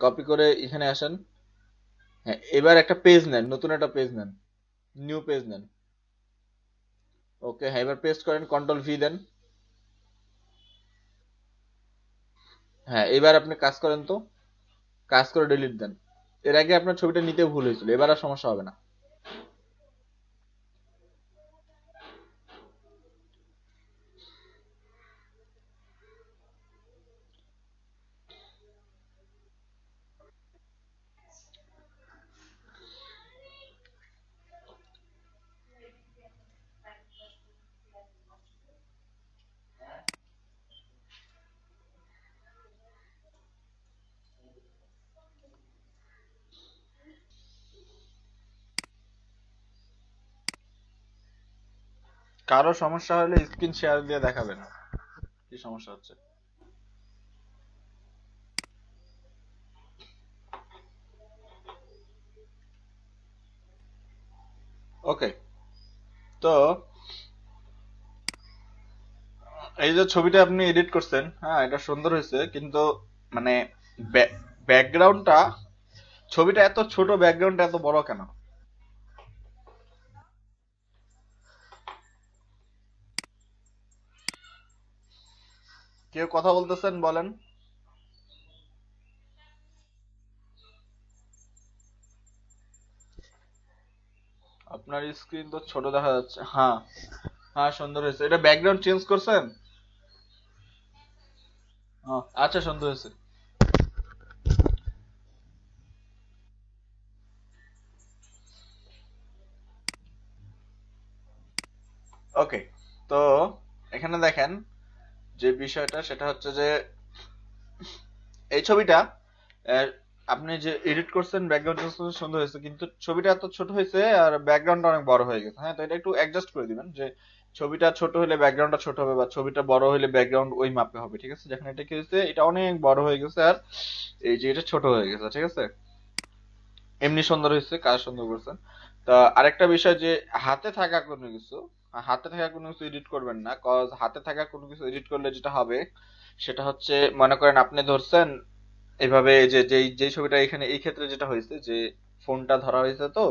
কপি করে এখানে আসেন। হ্যাঁ, এবার একটা পেজ নেন, নতুন একটা পেজ নেন, নিউ পেজ নেন। ওকে, হ্যাঁ, এবার পেস্ট করেন, কন্ট্রোল ভি দেন। হ্যাঁ, এবার আপনি কাজ করেন তো, কাজ করে ডিলিট দেন। এর আগে আপনার ছবিটা নিতে ভুল হয়েছিল, এবার আর সমস্যা হবে না। কারো সমস্যা হলে স্ক্রিন শেয়ার দিয়ে দেখাবেন কি সমস্যা হচ্ছে। ওকে, তো এই যে ছবিটা আপনি এডিট করছেন, হ্যাঁ এটা সুন্দর হয়েছে, কিন্তু মানে ব্যাকগ্রাউন্ডটা, ছবিটা এত ছোট, ব্যাকগ্রাউন্ডটা এত বড় কেন? কেউ কথা বলতেছেন, বলেন। আপনার স্ক্রিন তো ছোট দেখা যাচ্ছে। হ্যাঁ, হ্যাঁ সুন্দর হয়েছে। এটা ব্যাকগ্রাউন্ড চেঞ্জ করছেন? আচ্ছা, সুন্দর হয়েছে। ওকে, তো এখানে দেখেন যে বিষয়টা, সেটা হচ্ছে যে এই ছবিটা আহ, আপনি যে এডিট করছেন, ব্যাকগ্রাউন্ড চেঞ্জ করছেন, সুন্দর হয়েছে, কিন্তু ছবিটা এত ছোট হয়েছে আর ব্যাকগ্রাউন্ডটা অনেক বড় হয়ে গেছে। হ্যাঁ, তো এটা একটু অ্যাডজাস্ট করে দিবেন, যে ছবিটা ছোট হলে ব্যাকগ্রাউন্ডটা ছোট হবে, বা ছবিটা বড় হলে ব্যাকগ্রাউন্ড ওই মাপে হবে, ঠিক আছে। যেখানে এটা কি হয়েছে, এটা অনেক বড় হয়ে গেছে, আর এই যে এটা ছোট হয়ে গেছে, ঠিক আছে। এমনি সুন্দর হয়েছে, কাজ সুন্দর করছেন। তা আরেকটা বিষয় যে হাতে থাকা কোনো কিছু, হাতে থাকা কোনো কিছু এডিট করবেন না, কজ হাতে থাকা কোনো কিছু এডিট করলে যেটা হবে সেটা হচ্ছে, মনে করেন আপনি ধরছেন এভাবে, যে যেই যেই ছবিটা এখানে এই ক্ষেত্রে যেটা হয়েছে যে ফোনটা ধরা হয়েছে, তো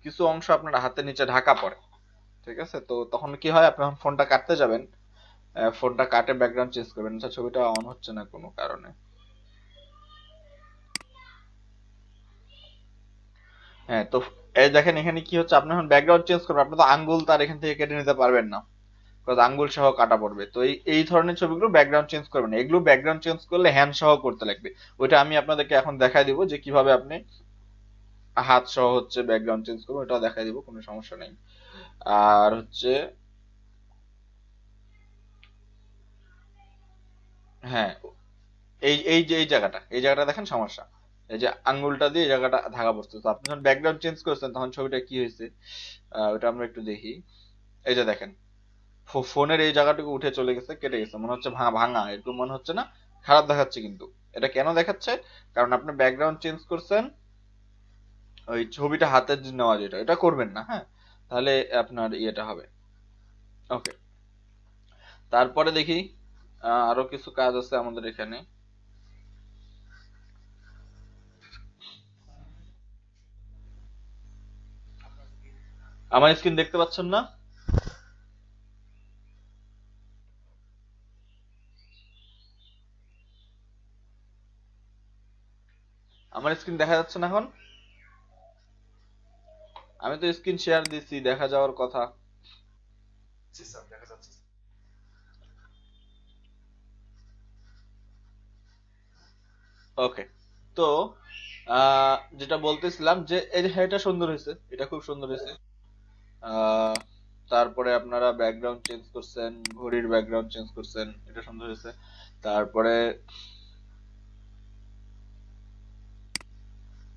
কিছু অংশ আপনার হাতের নিচে ঢাকা পড়ে, ঠিক আছে। তো তখন কি হয়, আপনি যখন ফোনটা কাটতে যাবেন, ফোনটা কাটে ব্যাকগ্রাউন্ড চেঞ্জ করবেন, আচ্ছা ছবিটা অন হচ্ছে না কোনো কারণে। হ্যাঁ, তো এই দেখেন এখানে কি হচ্ছে, আপনি যখন ব্যাকগ্রাউন্ড চেঞ্জ করবেন, আপনি তো আঙ্গুল তার এখান থেকে কেটে নিতে পারবেন না, বিকজ আঙ্গুল সহ কাটা পড়বে। তো এই এই ধরনের ছবিগুলো ব্যাকগ্রাউন্ড চেঞ্জ করবেন না। এগুলো ব্যাকগ্রাউন্ড চেঞ্জ করলে হ্যান্ড সহ করতে লাগবে। ওইটা আমি আপনাদেরকে এখন দেখাই দিব যে কিভাবে আপনি হাত সহ হচ্ছে ব্যাকগ্রাউন্ড চেঞ্জ করবেন, ওটা দেখাই দিব, কোনো সমস্যা নেই। আর হচ্ছে, হ্যাঁ, এই জায়গাটা দেখেন সমস্যা, এই যে আঙ্গুলটা দিয়ে এই জায়গাটা ধাগা পড়ছে। তো আপনি যখন ব্যাকগ্রাউন্ড চেঞ্জ করছেন তখন ছবিটা কি হয়েছে, ওটা আমরা একটু দেখি। এই যে দেখেন, ফোনের এই জায়গাটুকু উঠে চলে গেছে, কেটে গেছে, মনে হচ্ছে ভাঙা ভাঙা, এরকম মনে হচ্ছে না? খারাপ দেখাচ্ছে কিন্তু। এটা কেন দেখাচ্ছে, কারণ আপনি ব্যাকগ্রাউন্ড চেঞ্জ করছেন, ওই ছবিটা হাতের যে নেওয়া, যেটা এটা করবেন না, হ্যাঁ, তাহলে আপনার ইয়েটা হবে। ওকে, তারপরে দেখি আরো কিছু কাজ আছে আমাদের এখানে। আমার স্ক্রিন দেখতে পাচ্ছেন না? আমার স্ক্রিন দেখা যাচ্ছে না এখন? আমি তো স্ক্রিন শেয়ার দিছি, দেখা যাওয়ার কথা। জি স্যার, দেখা যাচ্ছে। ওকে, তো যেটা বলতেছিলাম যে এই যে, হ্যাঁ, এটা সুন্দর হয়েছে, এটা খুব সুন্দর হয়েছে। আহ, তারপরে আপনারা ব্যাকগ্রাউন্ড চেঞ্জ করছেন, ঘড়ির ব্যাকগ্রাউন্ড চেঞ্জ করছেন, এটা সুন্দর হয়েছে। তারপরে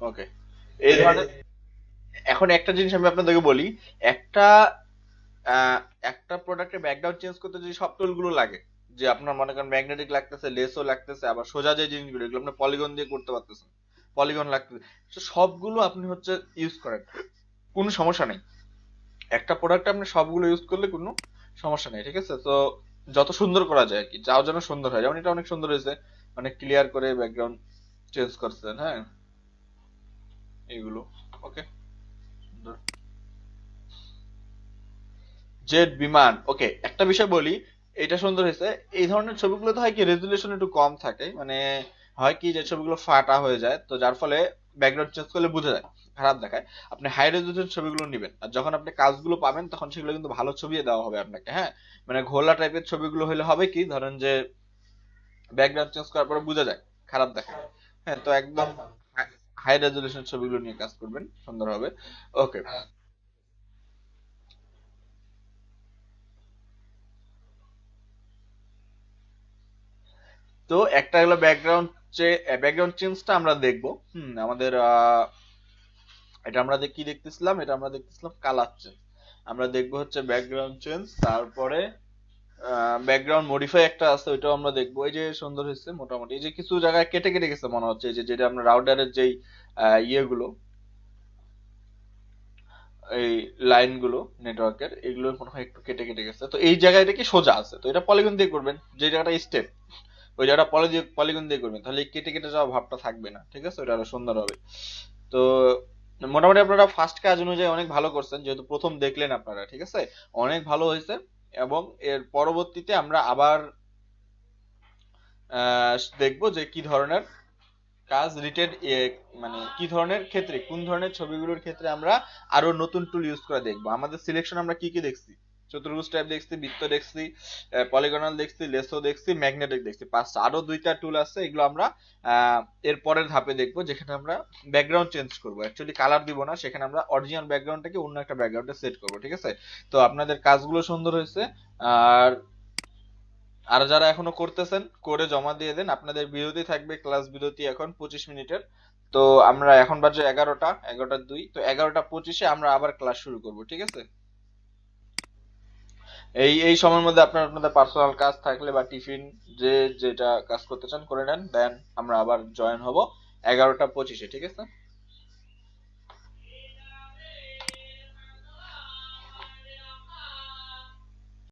ওকে, এই ধরনের, এখন একটা জিনিস আমি আপনাদেরকে বলি, একটা আহ, একটা প্রোডাক্টের ব্যাকগ্রাউন্ড চেঞ্জ করতে যে সব টুল গুলো লাগে, যে আপনার মনে করেন ম্যাগনেটিক লাগতেছে, লেসও লাগতেছে, আবার সোজা যে জিনিসগুলো এগুলো আপনি পলিগন দিয়ে করতে পারতেছেন, পলিগন লাগতেছে, তো সবগুলো আপনি হচ্ছে ইউজ করেন, কোনো সমস্যা নেই। একটা প্রোডাক্ট আপনি সবগুলো ইউজ করলে কোনো সমস্যা নেই, ঠিক আছে। তো যত সুন্দর করা যায় আর কি, যাও যেন সুন্দর হয়, যেমন এটা অনেক সুন্দর হয়েছে, অনেক ক্লিয়ার করে ব্যাকগ্রাউন্ড চেঞ্জ করছেন, হ্যাঁ, এইগুলো। ওকে, সুন্দর। জেট বিমান, ওকে, একটা বিষয় বলি, এটা সুন্দর হয়েছে। এই ধরনের ছবিগুলোতে হয় কি, রেজুলেশন একটু কম থাকে, মানে হয় কি যে ছবিগুলো ফাটা হয়ে যায়, তো যার ফলে ব্যাকগ্রাউন্ড চেঞ্জ করলে বোঝা যায়, খারাপ দেখায়। আপনি হাই রেজুলেশন ছবিগুলো নেবেন, আর যখন আপনি কাজগুলো পাবেন তখন সেগুলো কিন্তু ভালো ছবি দেওয়া হবে আপনাকে, হ্যাঁ। মানে ঘোলা টাইপের ছবিগুলো হলে হবে কি, ধরেন যে ব্যাকগ্রাউন্ড চেঞ্জ করার পরে বোঝা যায়, খারাপ দেখায়। হ্যাঁ, তো একদম হাই রেজুলেশন ছবিগুলো নিয়ে কাজ করবেন, সুন্দর হবে। ওকে, তো একটা হলো ব্যাকগ্রাউন্ড, ব্যাকগ্রাউন্ড চেঞ্জটা আমরা দেখবো। আমাদের এটা আমরা কি দেখতেছিলাম, এটা আমরা দেখতেছিলাম কালার চেঞ্জ। আমরা দেখবো হচ্ছে ব্যাকগ্রাউন্ড চেঞ্জ, তারপরে ব্যাকগ্রাউন্ড মডিফাই একটা আছে, ওইটাও আমরা দেখবো। এই যে সুন্দর হয়েছে মোটামুটি, এই যে কিছু জায়গায় কেটে কেটে গেছে মনে হচ্ছে, এই যে যেটা আমরা রাউটারের যেই ইয়েগুলো, এই লাইনগুলো নেটওয়ার্কের, এগুলো মনে হয় একটু কেটে কেটে গেছে, তো এই জায়গাটা কি সোজা আছে, তো এটা পলিগন দিয়ে করবেন, যে জায়গাটা স্টেপ, ওই জায়গাটা পলিগন দিয়ে করবেন, তাহলে এই কেটে কেটে যাওয়া ভাবটা থাকবে না, ঠিক আছে, ওটা আরো সুন্দর হবে। তো মোটামুটি আপনারা ফার্স্ট কাজ অনুযায়ী অনেক ভালো করছেন, যেহেতু প্রথম দেখলেন আপনারা, ঠিক আছে, অনেক ভালো হয়েছে। এবং এর পরবর্তীতে আমরা আবার দেখবো যে কি ধরনের কাজ রিটেড, মানে কি ধরনের ক্ষেত্রে, কোন ধরনের ছবিগুলোর ক্ষেত্রে আমরা আরো নতুন টুল ইউজ করে দেখবো। আমাদের সিলেকশন আমরা কি কি দেখছি, চতুর্ভুজ টাইপ দেখছি, বৃত্ত দেখছি, পলিগনাল দেখছি, লেসো দেখছি, ম্যাগনেটিক দেখছি, পাঁচটা, আরো দুইটা টুল আছে, এগুলো আমরা আহ, এর পরের ধাপে দেখবো, যেখানে আমরা ব্যাকগ্রাউন্ড চেঞ্জ করবো, অ্যাকচুয়ালি কালার দিব না, সেখানে আমরা অরিজিনাল ব্যাকগ্রাউন্ডটাকে অন্য একটা ব্যাকগ্রাউন্ডে সেট করবো, ঠিক আছে। তো আপনাদের কাজগুলো সুন্দর হয়েছে। আর আর যারা এখনো করতেছেন, করে জমা দিয়ে দেন। আপনাদের বিরতি থাকবে, ক্লাস বিরতি এখন 25 মিনিটের। তো আমরা এখন বাজে 11টা 2, তো 11টা 25-এ আমরা আবার ক্লাস শুরু করব, ঠিক আছে। এই সময়ের মধ্যে আপনার আপনাদের পার্সোনাল কাজ থাকলে বা টিফিন যে যেটা কাজ করতে চান করে নেন, দেন আমরা আবার জয়েন হব 11টা 25-এ, ঠিক আছে?